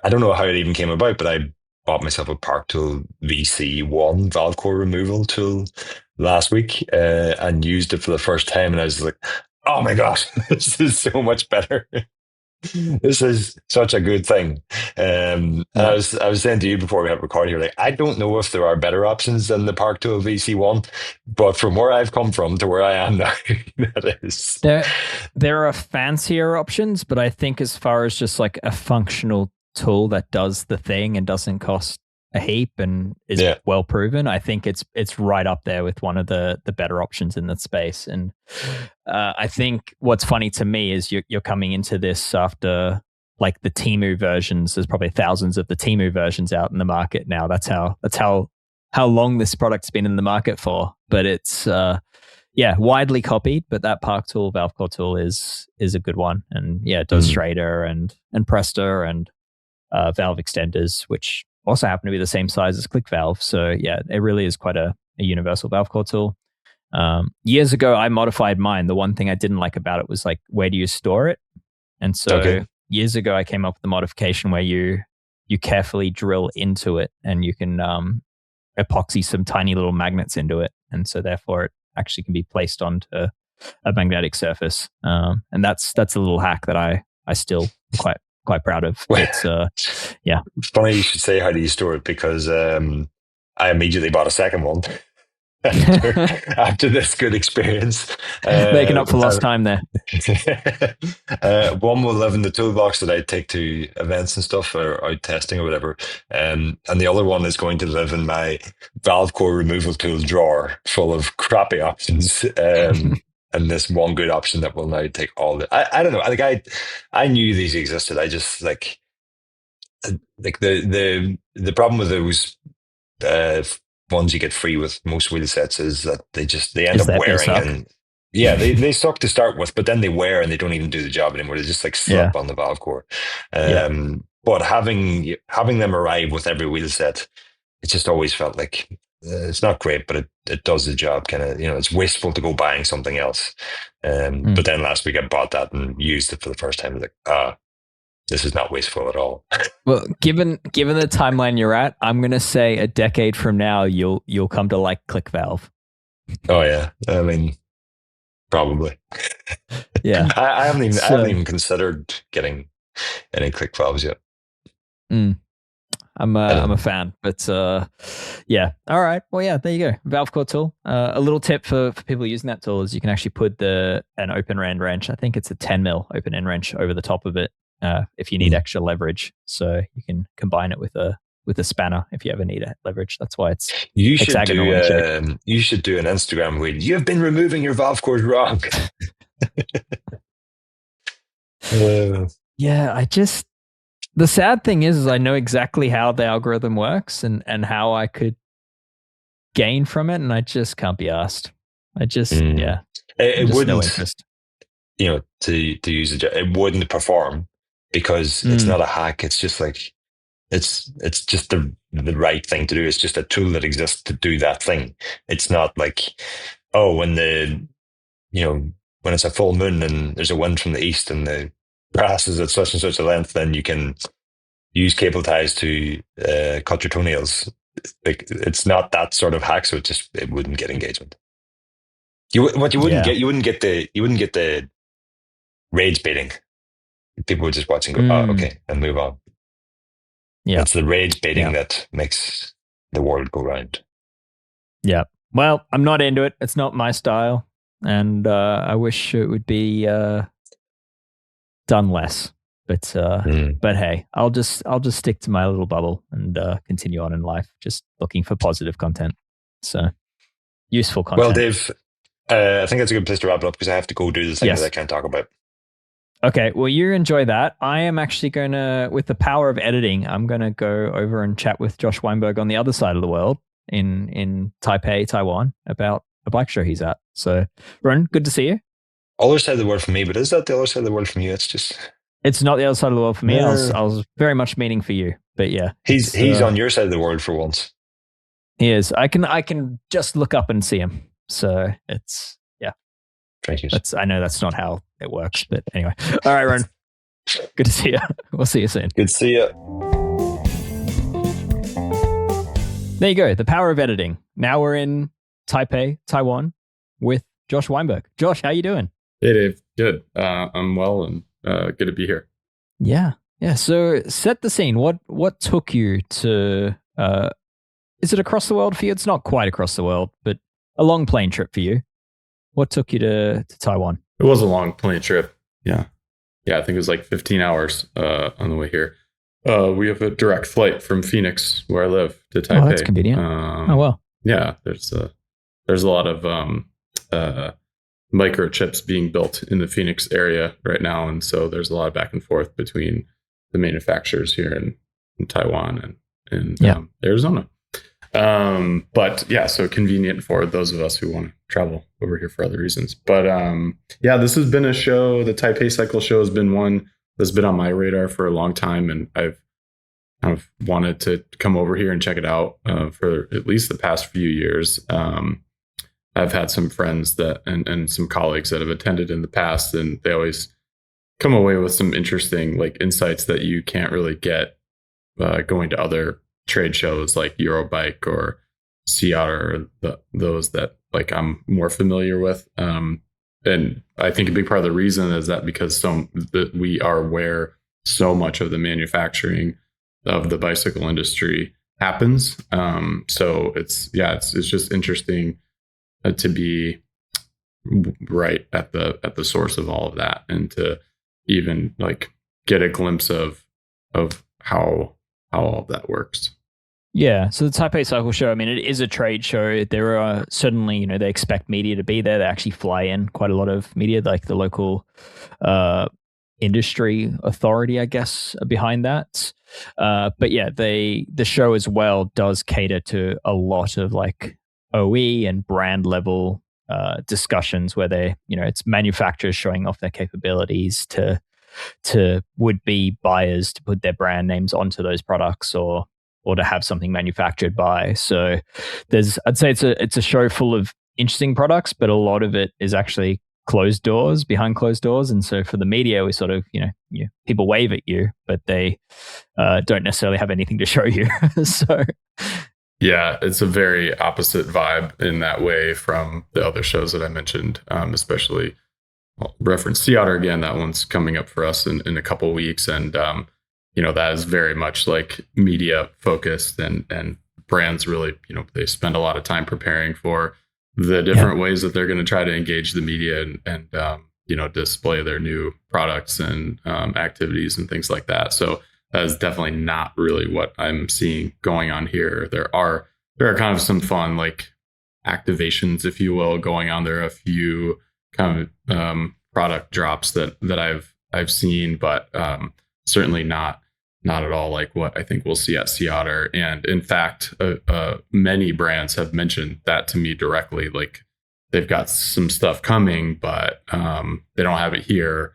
I don't know how it even came about, but I bought myself a Park Tool VC1 valve core removal tool last week and used it for the first time. And I was like, oh my gosh, this is so much better. This is such a good thing. Yeah. I was saying to you before we had recorded here, like, I don't know if there are better options than the Park Tool VC1, but from where I've come from to where I am now, that is. There are fancier options, but I think as far as just like a functional tool that does the thing and doesn't cost a heap and is well proven, I think it's right up there with one of the better options in that space. And I think what's funny to me is you're coming into this after like the Temu versions. There's probably thousands of the Temu versions out in the market now. That's how long this product's been in the market for. But it's widely copied. But that Park Tool valve core tool is a good one, and it does Schrader and Presta and valve extenders, which also happen to be the same size as click valve. So it really is quite a universal valve core tool. Years ago, I modified mine. The one thing I didn't like about it was like, where do you store it? And so years ago, I came up with the modification where you carefully drill into it and you can epoxy some tiny little magnets into it. And so therefore it actually can be placed onto a magnetic surface. And that's a little hack that I still quite proud of. It's It's funny you should say how do you store it, because I immediately bought a second one after this good experience. Making up for lost time there. One will live in the toolbox that I take to events and stuff or out testing or whatever. And the other one is going to live in my valve core removal tool drawer full of crappy options. And this one good option that will now take all the. I don't know. I knew these existed. I just like the problem with those ones you get free with most wheel sets is that they end up wearing, and they suck to start with, but then they wear and they don't even do the job anymore. They just like slip on the valve core. But having them arrive with every wheel set, it just always felt like it's not great, but it does the job. Kind of, it's wasteful to go buying something else. But then last week I bought that and used it for the first time. Like, this is not wasteful at all. Well, given the timeline you're at, I'm going to say a decade from now, you'll come to like click valve. Oh yeah, I mean, probably. Yeah, I haven't even considered getting any click valves yet. I'm a fan, but all right. Well, there you go. Valve core tool. A little tip for people using that tool is you can actually put an open end wrench. I think it's a 10 mil open end wrench over the top of it if you need extra leverage. So you can combine it with a spanner if you ever need leverage. That's why it's hexagonal. You should do an Instagram where you've been removing your valve cores wrong. The sad thing is I know exactly how the algorithm works and how I could gain from it, and I just can't be asked. It wouldn't, no interest. To use it wouldn't perform because it's not a hack. It's just like it's just the right thing to do. It's just a tool that exists to do that thing. It's not like, when it's a full moon and there's a wind from the east and the grass is at such and such a length, then you can use cable ties to cut your toenails. Like, it's not that sort of hack, so it wouldn't get engagement. You wouldn't get the rage baiting. People would just watch and go, okay, and move on. Yeah, it's the rage baiting that makes the world go round. Yeah. Well, I'm not into it. It's not my style, and I wish it would be done less. But hey, I'll just stick to my little bubble and continue on in life, just looking for positive content. So useful content. Well, Dave, I think that's a good place to wrap it up because I have to go do the thing that I can't talk about. Okay, well, you enjoy that. I am actually going to, with the power of editing, I'm going to go over and chat with Josh Weinberg on the other side of the world in Taipei, Taiwan, about a bike show he's at. So, Ronan, good to see you. Other side of the world for me, but is that the other side of the world from you? It's not the other side of the world for me. I was very much meaning for you, but yeah. He's on your side of the world for once. He is. I can just look up and see him. So it's, Thank you. I know that's not how it works, but anyway. All right, Ron. Good to see you. We'll see you soon. Good to see you. There you go. The power of editing. Now we're in Taipei, Taiwan, with Josh Weinberg. Josh, how you doing? Hey, Dave. Good. I'm well and good to be here. Yeah. So set the scene. What took you to? Is it across the world for you? It's not quite across the world, but a long plane trip for you. What took you to Taiwan? It was a long plane trip. Yeah. I think it was like 15 hours on the way here. We have a direct flight from Phoenix, where I live, to Taipei. Oh, that's convenient. Oh well. Yeah, there's a lot of microchips being built in the Phoenix area right now, and so there's a lot of back and forth between the manufacturers here in Taiwan and Arizona. But yeah, so convenient for those of us who want to travel over here for other reasons. But this has been a show. The Taipei Cycle Show has been one that's been on my radar for a long time, and I've kind of wanted to come over here and check it out for at least the past few years. I've had some friends that and some colleagues that have attended in the past, and they always come away with some interesting like insights that you can't really get going to other trade shows like Eurobike or Sea Otter, or those that like I'm more familiar with. And I think a big part of the reason is that because we are where so much of the manufacturing of the bicycle industry happens. So it's just interesting to be right at the source of all of that, and to even like get a glimpse of how all of that works. Yeah, so the Taipei Cycle Show, I mean, it is a trade show. There are certainly, they expect media to be there. They actually fly in quite a lot of media, like the local industry authority, I guess, behind that. But yeah, the show as well does cater to a lot of like OE and brand level discussions where it's manufacturers showing off their capabilities to would-be buyers to put their brand names onto those products or to have something manufactured by. So I'd say it's a show full of interesting products, but a lot of it is actually behind closed doors. And so for the media, we sort of, people wave at you, but they don't necessarily have anything to show you. So yeah, it's a very opposite vibe in that way from the other shows that I mentioned, especially reference Sea Otter again. That one's coming up for us in a couple of weeks. And, that is very much like media focused, and brands really, they spend a lot of time preparing for the different ways that they're going to try to engage the media and display their new products and activities and things like that. So that is definitely not really what I'm seeing going on here. There are kind of some fun like activations, if you will, going on. There are a few kind of product drops that I've seen, but certainly not at all like what I think we'll see at Sea Otter. And in fact, many brands have mentioned that to me directly. Like they've got some stuff coming, but they don't have it here.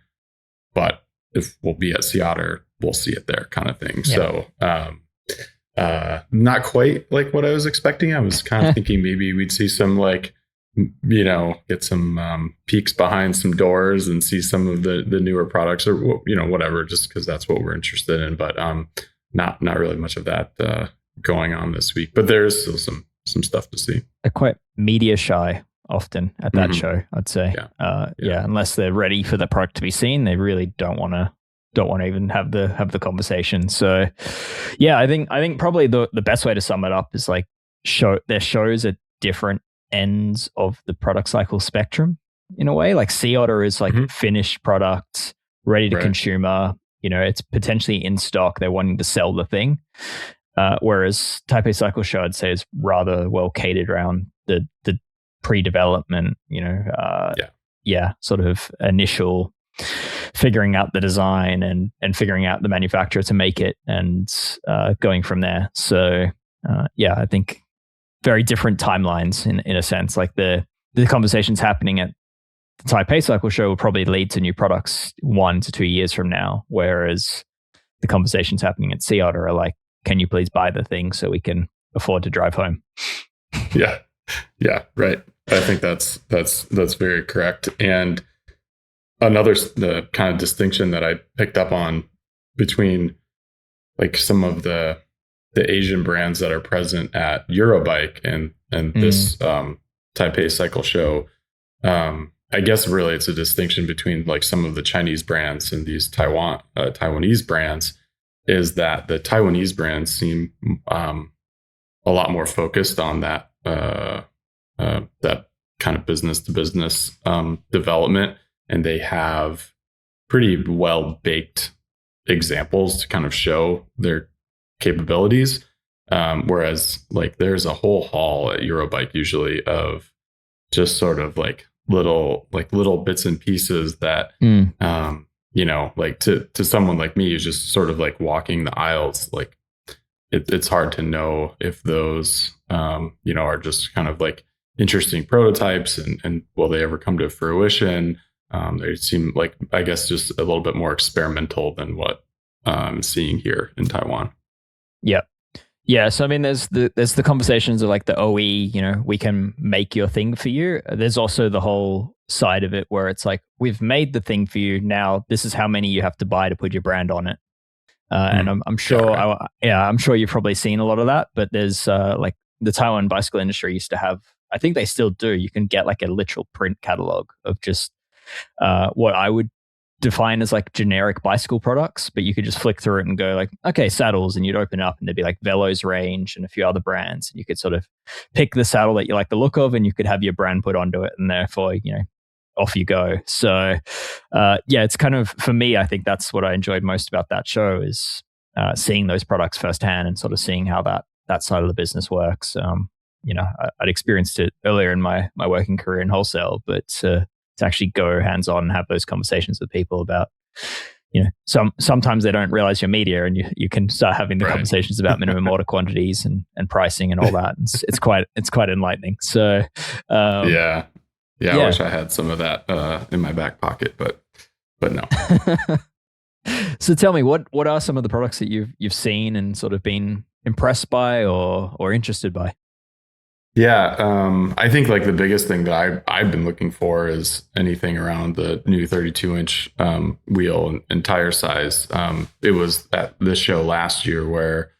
But if we'll be at Sea Otter, we'll see it there, kind of thing. Yeah. So not quite like what I was expecting. I was kind of thinking maybe we'd see some like, get some peeks behind some doors and see some of the newer products or, whatever, just because that's what we're interested in. But not really much of that going on this week. But there's still some stuff to see. They're quite media shy often at that show, I'd say. Yeah. Unless they're ready for the product to be seen, they really don't want to even have the conversation. So yeah, I think probably the best way to sum it up is like their shows at different ends of the product cycle spectrum in a way. Like Sea Otter is like finished product, ready to consumer, it's potentially in stock, they're wanting to sell the thing. Whereas Taipei Cycle Show, I'd say, is rather well catered around the pre-development, sort of initial figuring out the design and figuring out the manufacturer to make it and going from there. So I think very different timelines in a sense. Like the conversations happening at the Taipei Cycle Show will probably lead to new products 1 to 2 years from now, whereas the conversations happening at Sea Otter are like, can you please buy the thing so we can afford to drive home? Yeah, right. I think that's very correct. And the kind of distinction that I picked up on between like some of the Asian brands that are present at Eurobike and this Taipei Cycle Show. I guess really it's a distinction between like some of the Chinese brands and these Taiwanese brands, is that the Taiwanese brands seem a lot more focused on that that kind of business to business development, and they have pretty well baked examples to kind of show their capabilities. Whereas like there's a whole haul at Eurobike usually of just sort of like little bits and pieces that you know, like to someone like me who's just sort of like walking the aisles, like it's hard to know if those you know, are just kind of like interesting prototypes and will they ever come to fruition. They seem like, I guess, just a little bit more experimental than what I'm seeing here in Taiwan. Yeah. So I mean, there's the conversations of like the OE, you know, we can make your thing for you. There's also the whole side of it where it's like, we've made the thing for you. Now this is how many you have to buy to put your brand on it. And I'm sure, I'm sure you've probably seen a lot of that. But there's like the Taiwan bicycle industry used to have, I think they still do. You can get like a literal print catalog of just what I would define as like generic bicycle products, but you could just flick through it and go like, okay, saddles, and you'd open it up and there'd be like Velo's range and a few other brands, and you could sort of pick the saddle that you like the look of, and you could have your brand put onto it, and therefore, you know, off you go. So yeah, it's kind of, for me, I think that's what I enjoyed most about that show, is seeing those products firsthand and sort of seeing how that side of the business works. You know, I'd experienced it earlier in my working career in wholesale, but to actually go hands on and have those conversations with people about, you know, sometimes they don't realize you're media, and you can start having the conversations about minimum order quantities and pricing and all that. And it's quite enlightening. So yeah, I wish I had some of that in my back pocket, but no. So tell me, what are some of the products that you've seen and sort of been impressed by or interested by? Yeah, I think like the biggest thing that I've been looking for is anything around the new 32-inch wheel and tire size. It was at this show last year where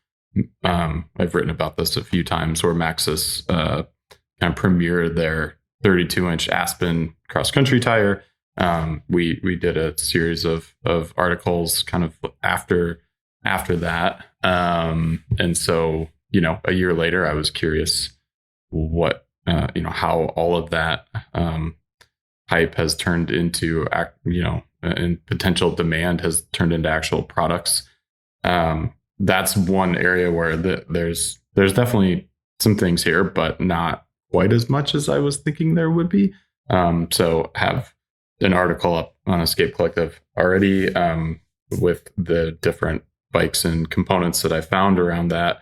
I've written about this a few times, where Maxxis kind of premiered their 32-inch Aspen cross-country tire. We did a series of articles kind of after that, and so, you know, a year later, I was curious what you know, how all of that hype has turned into and potential demand has turned into actual products. That's one area where there's definitely some things here, but not quite as much as I was thinking there would be. So have an article up on Escape Collective already with the different bikes and components that I found around that.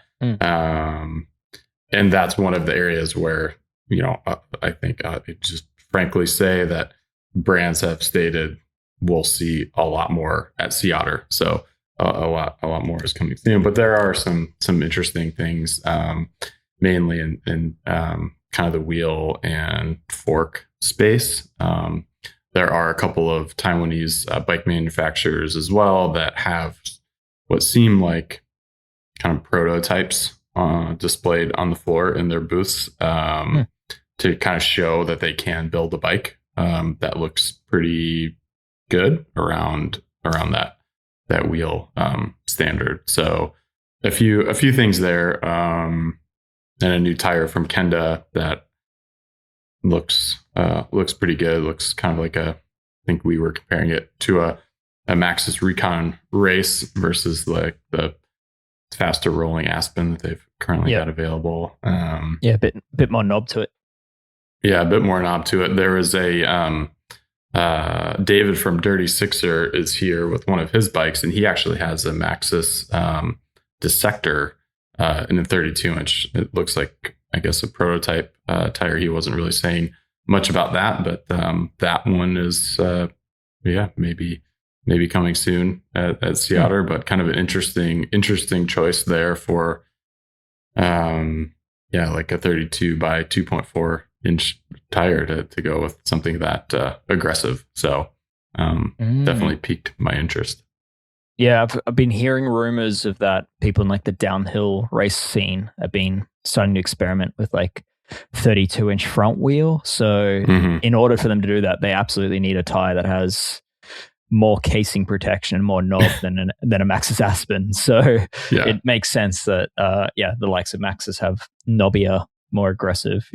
And that's one of the areas where, you know, I think just frankly say that brands have stated we'll see a lot more at Sea Otter. So a lot more is coming soon. But there are some interesting things, mainly in kind of the wheel and fork space. There are a couple of Taiwanese bike manufacturers as well that have what seem like kind of prototypes displayed on the floor in their booths to kind of show that they can build a bike that looks pretty good around that wheel standard. So a few things there, and a new tire from Kenda that looks pretty good. Looks kind of like I think we were comparing it to a Maxxis Recon Race versus like the faster rolling Aspen that they've currently got available. A bit more knob to it. Yeah, a bit more knob to it. There is a David from Dirty Sixer is here with one of his bikes, and he actually has a Maxxis Dissector in a 32-inch. It looks like, I guess, a prototype tire. He wasn't really saying much about that, but that one is maybe coming soon at Sea Otter, but kind of an interesting choice there for like a 32 by 2.4 inch tire to go with something that aggressive. So definitely piqued my interest. Yeah, I've been hearing rumors of that. People in like the downhill race scene have been starting to experiment with like 32-inch front wheel. So in order for them to do that, they absolutely need a tire that has more casing protection and more knob than a Maxxis Aspen. So it makes sense that the likes of Maxxis have knobbier, more aggressive,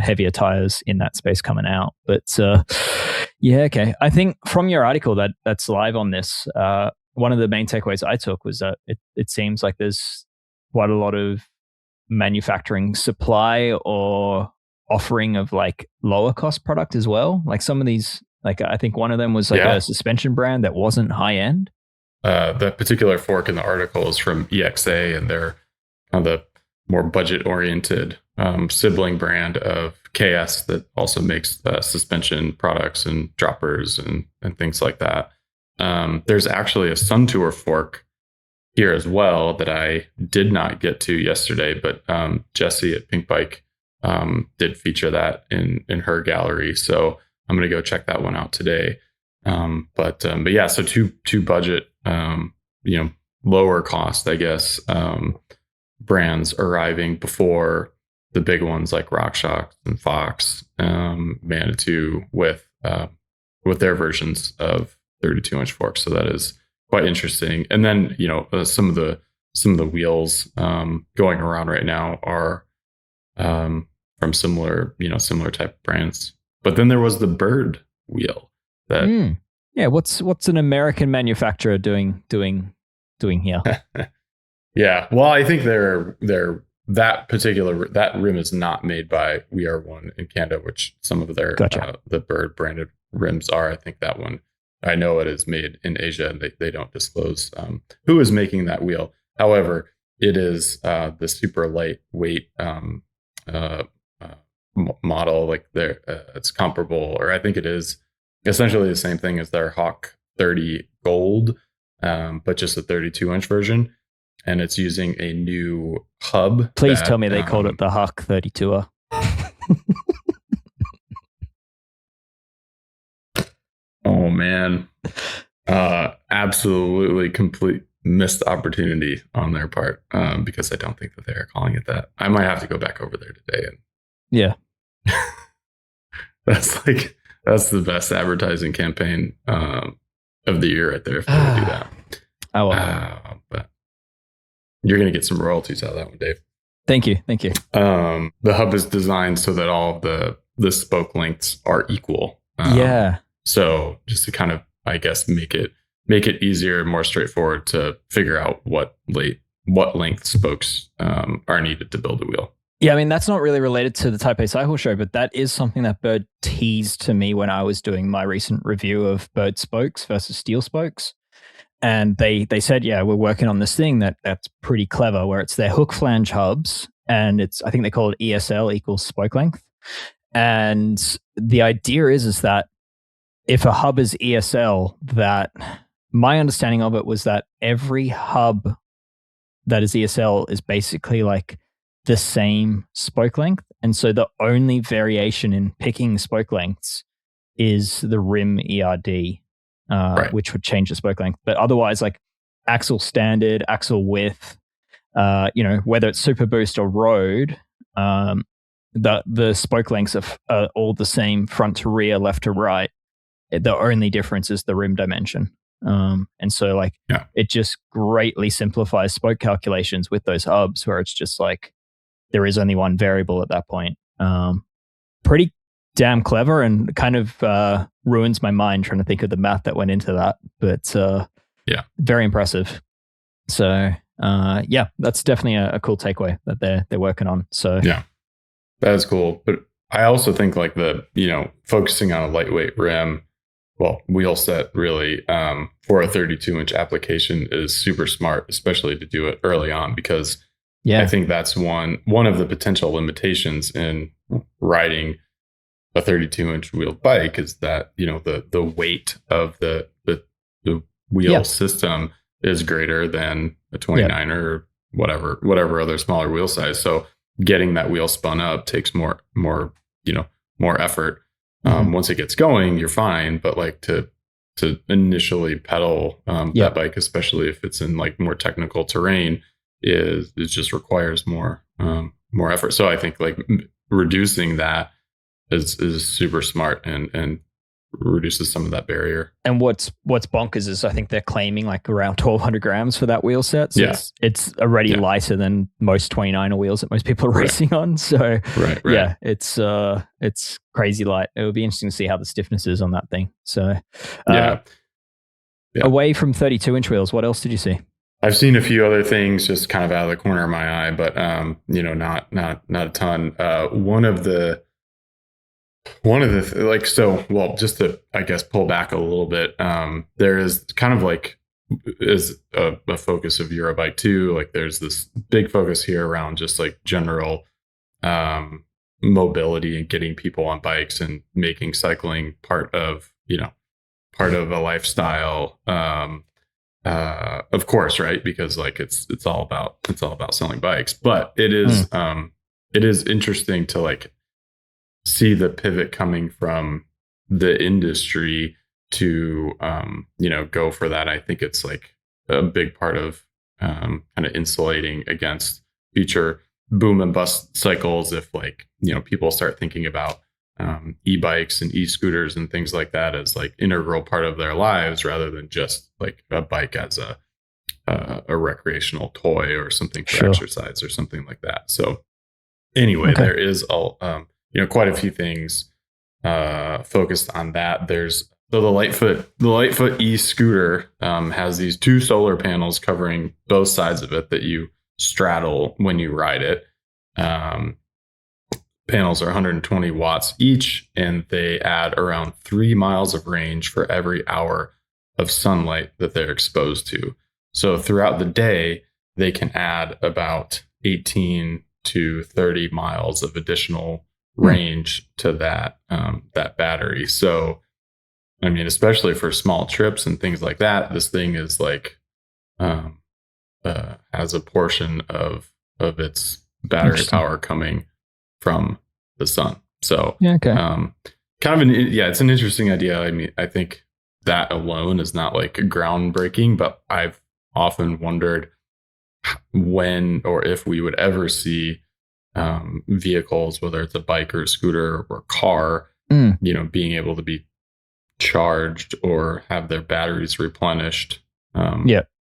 heavier tires in that space coming out. But okay. I think from your article that's live on this, one of the main takeaways I took was that it seems like there's quite a lot of manufacturing supply or offering of like lower cost product as well. Like some of these, like I think one of them was like a suspension brand that wasn't high end. The particular fork in the article is from EXA, and they're kind of the more budget oriented sibling brand of KS that also makes suspension products and droppers and things like that. There's actually a Suntour fork here as well that I did not get to yesterday, but Jessie at Pink Bike did feature that in her gallery. So I'm going to go check that one out today. But yeah, so two budget, lower cost, I guess, brands arriving before the big ones like RockShox and Fox, Manitou with their versions of 32-inch forks. So that is quite interesting. And then some of the wheels going around right now are from similar type of brands. But then there was the Bird wheel that what's an American manufacturer doing here? Yeah, well, I think that rim is not made by We Are One in Canada, which some of their the Bird branded rims are. I think that one, I know it is made in Asia, and they don't disclose who is making that wheel. However, it is the super lightweight model. Like it's comparable, or I think it is essentially the same thing as their Hawk 30 Gold, but just a 32-inch version. And it's using a new hub. Please tell me they called it the Hawk 32er. Oh, man. Absolutely complete missed opportunity on their part, because I don't think that they are calling it that. I might have to go back over there today. That's the best advertising campaign of the year right there if they do that. But you're going to get some royalties out of that one, Dave. Thank you. The hub is designed so that all of the spoke lengths are equal. So just to kind of, I guess, make it easier, more straightforward to figure out what length spokes are needed to build a wheel. Yeah, I mean, that's not really related to the Taipei Cycle Show, but that is something that Bird teased to me when I was doing my recent review of Bird spokes versus steel spokes. And they said, we're working on this thing that's pretty clever, where it's their hook flange hubs, and I think they call it ESL equals spoke length. And the idea is that if a hub is ESL, that my understanding of it was that every hub that is ESL is basically like the same spoke length. And so the only variation in picking spoke lengths is the rim ERD. Which would change the spoke length. But otherwise, like axle standard, axle width, whether it's Super Boost or Road, the spoke lengths are all the same front to rear, left to right. The only difference is the rim dimension. And so it just greatly simplifies spoke calculations with those hubs, where it's just like there is only one variable at that point. Pretty damn clever, and kind of ruins my mind trying to think of the math that went into that. But very impressive. So that's definitely a cool takeaway that they're working on. So that is cool. But I also think like focusing on a lightweight rim, wheel set really for a 32-inch application is super smart, especially to do it early on, because I think that's one of the potential limitations in riding a 32-inch wheeled bike is that the weight of the wheel system is greater than a 29 or whatever other smaller wheel size. So getting that wheel spun up takes more effort. Once it gets going, you're fine, but like to to initially pedal that bike, especially if it's in like more technical terrain, it just requires more effort. So I think like reducing that is super smart and reduces some of that barrier. And what's bonkers is I think they're claiming like around 1,200 grams for that wheel set. So it's already lighter than most 29er wheels that most people are racing on. So yeah, it's crazy light. It will be interesting to see how the stiffness is on that thing. So away from 32-inch wheels, what else did you see? I've seen a few other things just kind of out of the corner of my eye, but not a ton. Just to, I guess, pull back a little bit, there is kind of like is a focus of Eurobike too. Like there's this big focus here around just like general mobility and getting people on bikes and making cycling part of a lifestyle. Of course, right? Because like it's all about selling bikes, but it is interesting to like see the pivot coming from the industry to go for that. I think it's like a big part of kind of insulating against future boom and bust cycles if like people start thinking about e-bikes and e-scooters and things like that as like integral part of their lives rather than just like a bike as a recreational toy or something for exercise or something like that. So anyway, there is quite a few things focused on that. The Lightfoot e-scooter has these 2 solar panels covering both sides of it that you straddle when you ride it. Panels are 120 watts each, and they add around 3 miles of range for every hour of sunlight that they're exposed to. So throughout the day, they can add about 18 to 30 miles of additional range to that battery. So, I mean, especially for small trips and things like that, this thing is like has a portion of its battery power coming from the sun. So, kind of it's an interesting idea. I mean, I think that alone is not like groundbreaking, but I've often wondered when or if we would ever see vehicles, whether it's a bike or a scooter or a car, being able to be charged or have their batteries replenished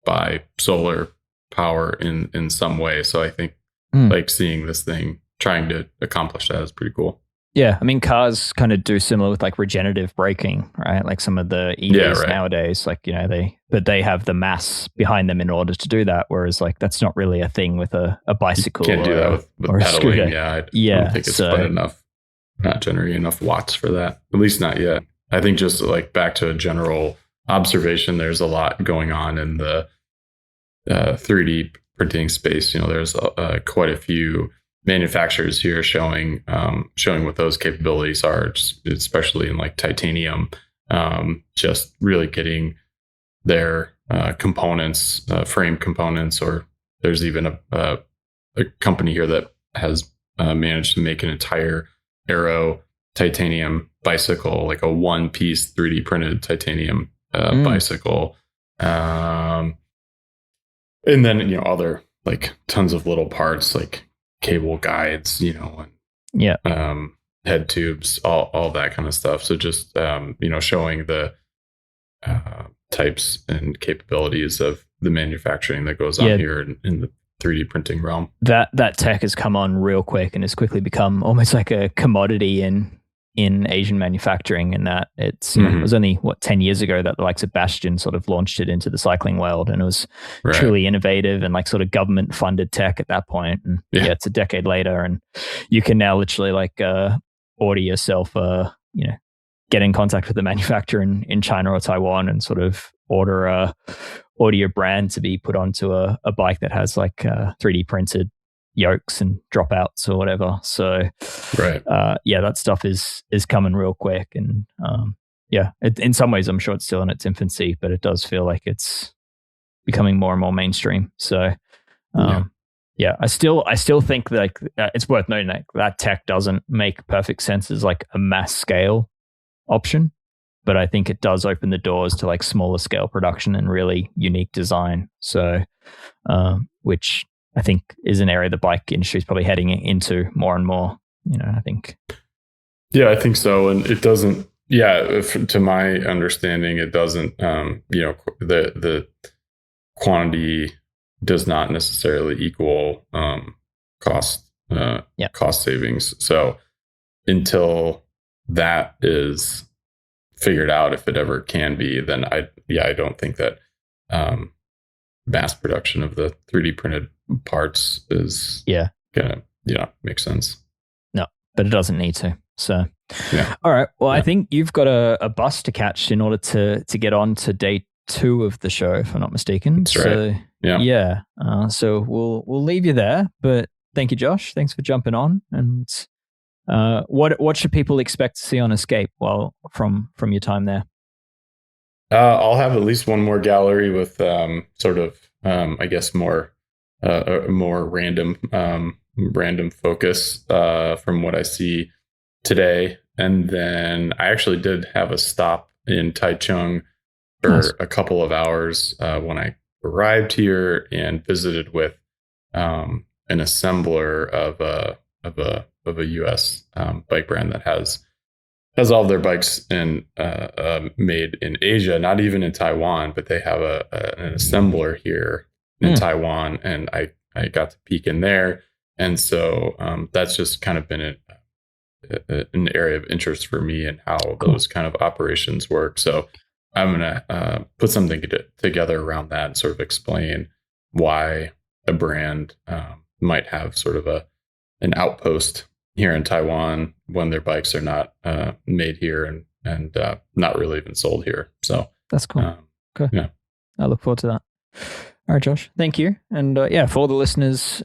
by solar power in some way. So I think like seeing this thing trying to accomplish that is pretty cool. Yeah, I mean, cars kind of do similar with like regenerative braking, right? Like some of the EVs nowadays, like, they have the mass behind them in order to do that. Whereas like, that's not really a thing with a bicycle. You can't do that with or pedaling. A I don't think it's quite enough, not generating enough watts for that. At least not yet. I think just like back to a general observation, there's a lot going on in the 3D printing space. There's quite a few manufacturers here showing what those capabilities are, especially in like titanium, just really getting their components, frame components, or there's even a company here that has managed to make an entire aero titanium bicycle, like a one-piece 3D printed titanium bicycle. And then, other like tons of little parts like cable guides, and head tubes, all that kind of stuff. So just showing the types and capabilities of the manufacturing that goes on here in the 3D printing realm. That tech has come on real quick and has quickly become almost like a commodity in Asian manufacturing, and that it's it was only 10 years ago that the likes of Bastion sort of launched it into the cycling world, and it was truly innovative and like sort of government funded tech at that point. And it's a decade later, and you can now literally like order yourself get in contact with the manufacturer in China or Taiwan and sort of order your brand to be put onto a bike that has like 3D printed yokes and dropouts or whatever. So that stuff is coming real quick, and in some ways I'm sure it's still in its infancy, but it does feel like it's becoming more and more mainstream. So I still think that like it's worth noting that tech doesn't make perfect sense as like a mass scale option. but I think it does open the doors to like smaller scale production and really unique design. So, which I think is an area the bike industry is probably heading into more and more. I think. Yeah, I think so. And it doesn't, to my understanding, it doesn't, the quantity does not necessarily equal cost savings. So until that is figured out, if it ever can be, then I don't think that mass production of the 3D printed parts is gonna make sense. No, but it doesn't need to. So all right. Well, I think you've got a bus to catch in order to get on to day 2 of the show, if I'm not mistaken. That's right. So we'll leave you there. But thank you, Josh. Thanks for jumping on. And what should people expect to see on Escape from your time there? I'll have at least one more gallery with sort of I guess more random focus from what I see today. And then I actually did have a stop in Taichung for a couple of hours when I arrived here, and visited with an assembler of a US bike brand that has all of their bikes made in Asia, not even in Taiwan, but they have an assembler here in Taiwan, and I got to peek in there. And so that's just kind of been an area of interest for me, and how those kind of operations work. So I'm going to put something together around that and sort of explain why a brand might have sort of an outpost here in Taiwan when their bikes are not made here and not really even sold here. So that's cool. Okay. Yeah. I look forward to that. All right, Josh, thank you. And for all the listeners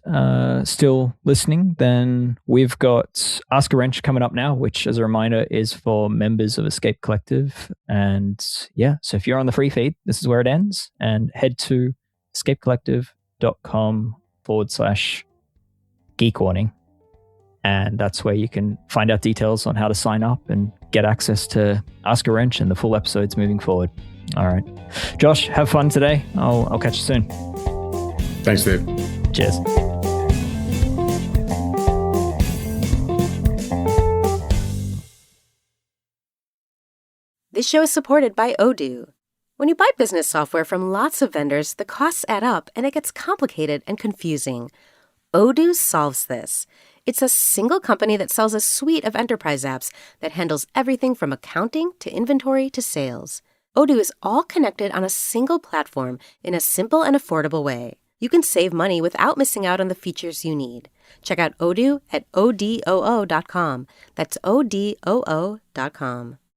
still listening, then we've got Ask a Wrench coming up now, which, as a reminder, is for members of Escape Collective. And so if you're on the free feed, this is where it ends. And head to escapecollective.com/Geek Warning. And that's where you can find out details on how to sign up and get access to Ask a Wrench and the full episodes moving forward. All right. Josh, have fun today. I'll catch you soon. Thanks, Dave. Cheers. This show is supported by Odoo. When you buy business software from lots of vendors, the costs add up and it gets complicated and confusing. Odoo solves this. It's a single company that sells a suite of enterprise apps that handles everything from accounting to inventory to sales. Odoo is all connected on a single platform in a simple and affordable way. You can save money without missing out on the features you need. Check out Odoo at odoo.com. That's odoo.com.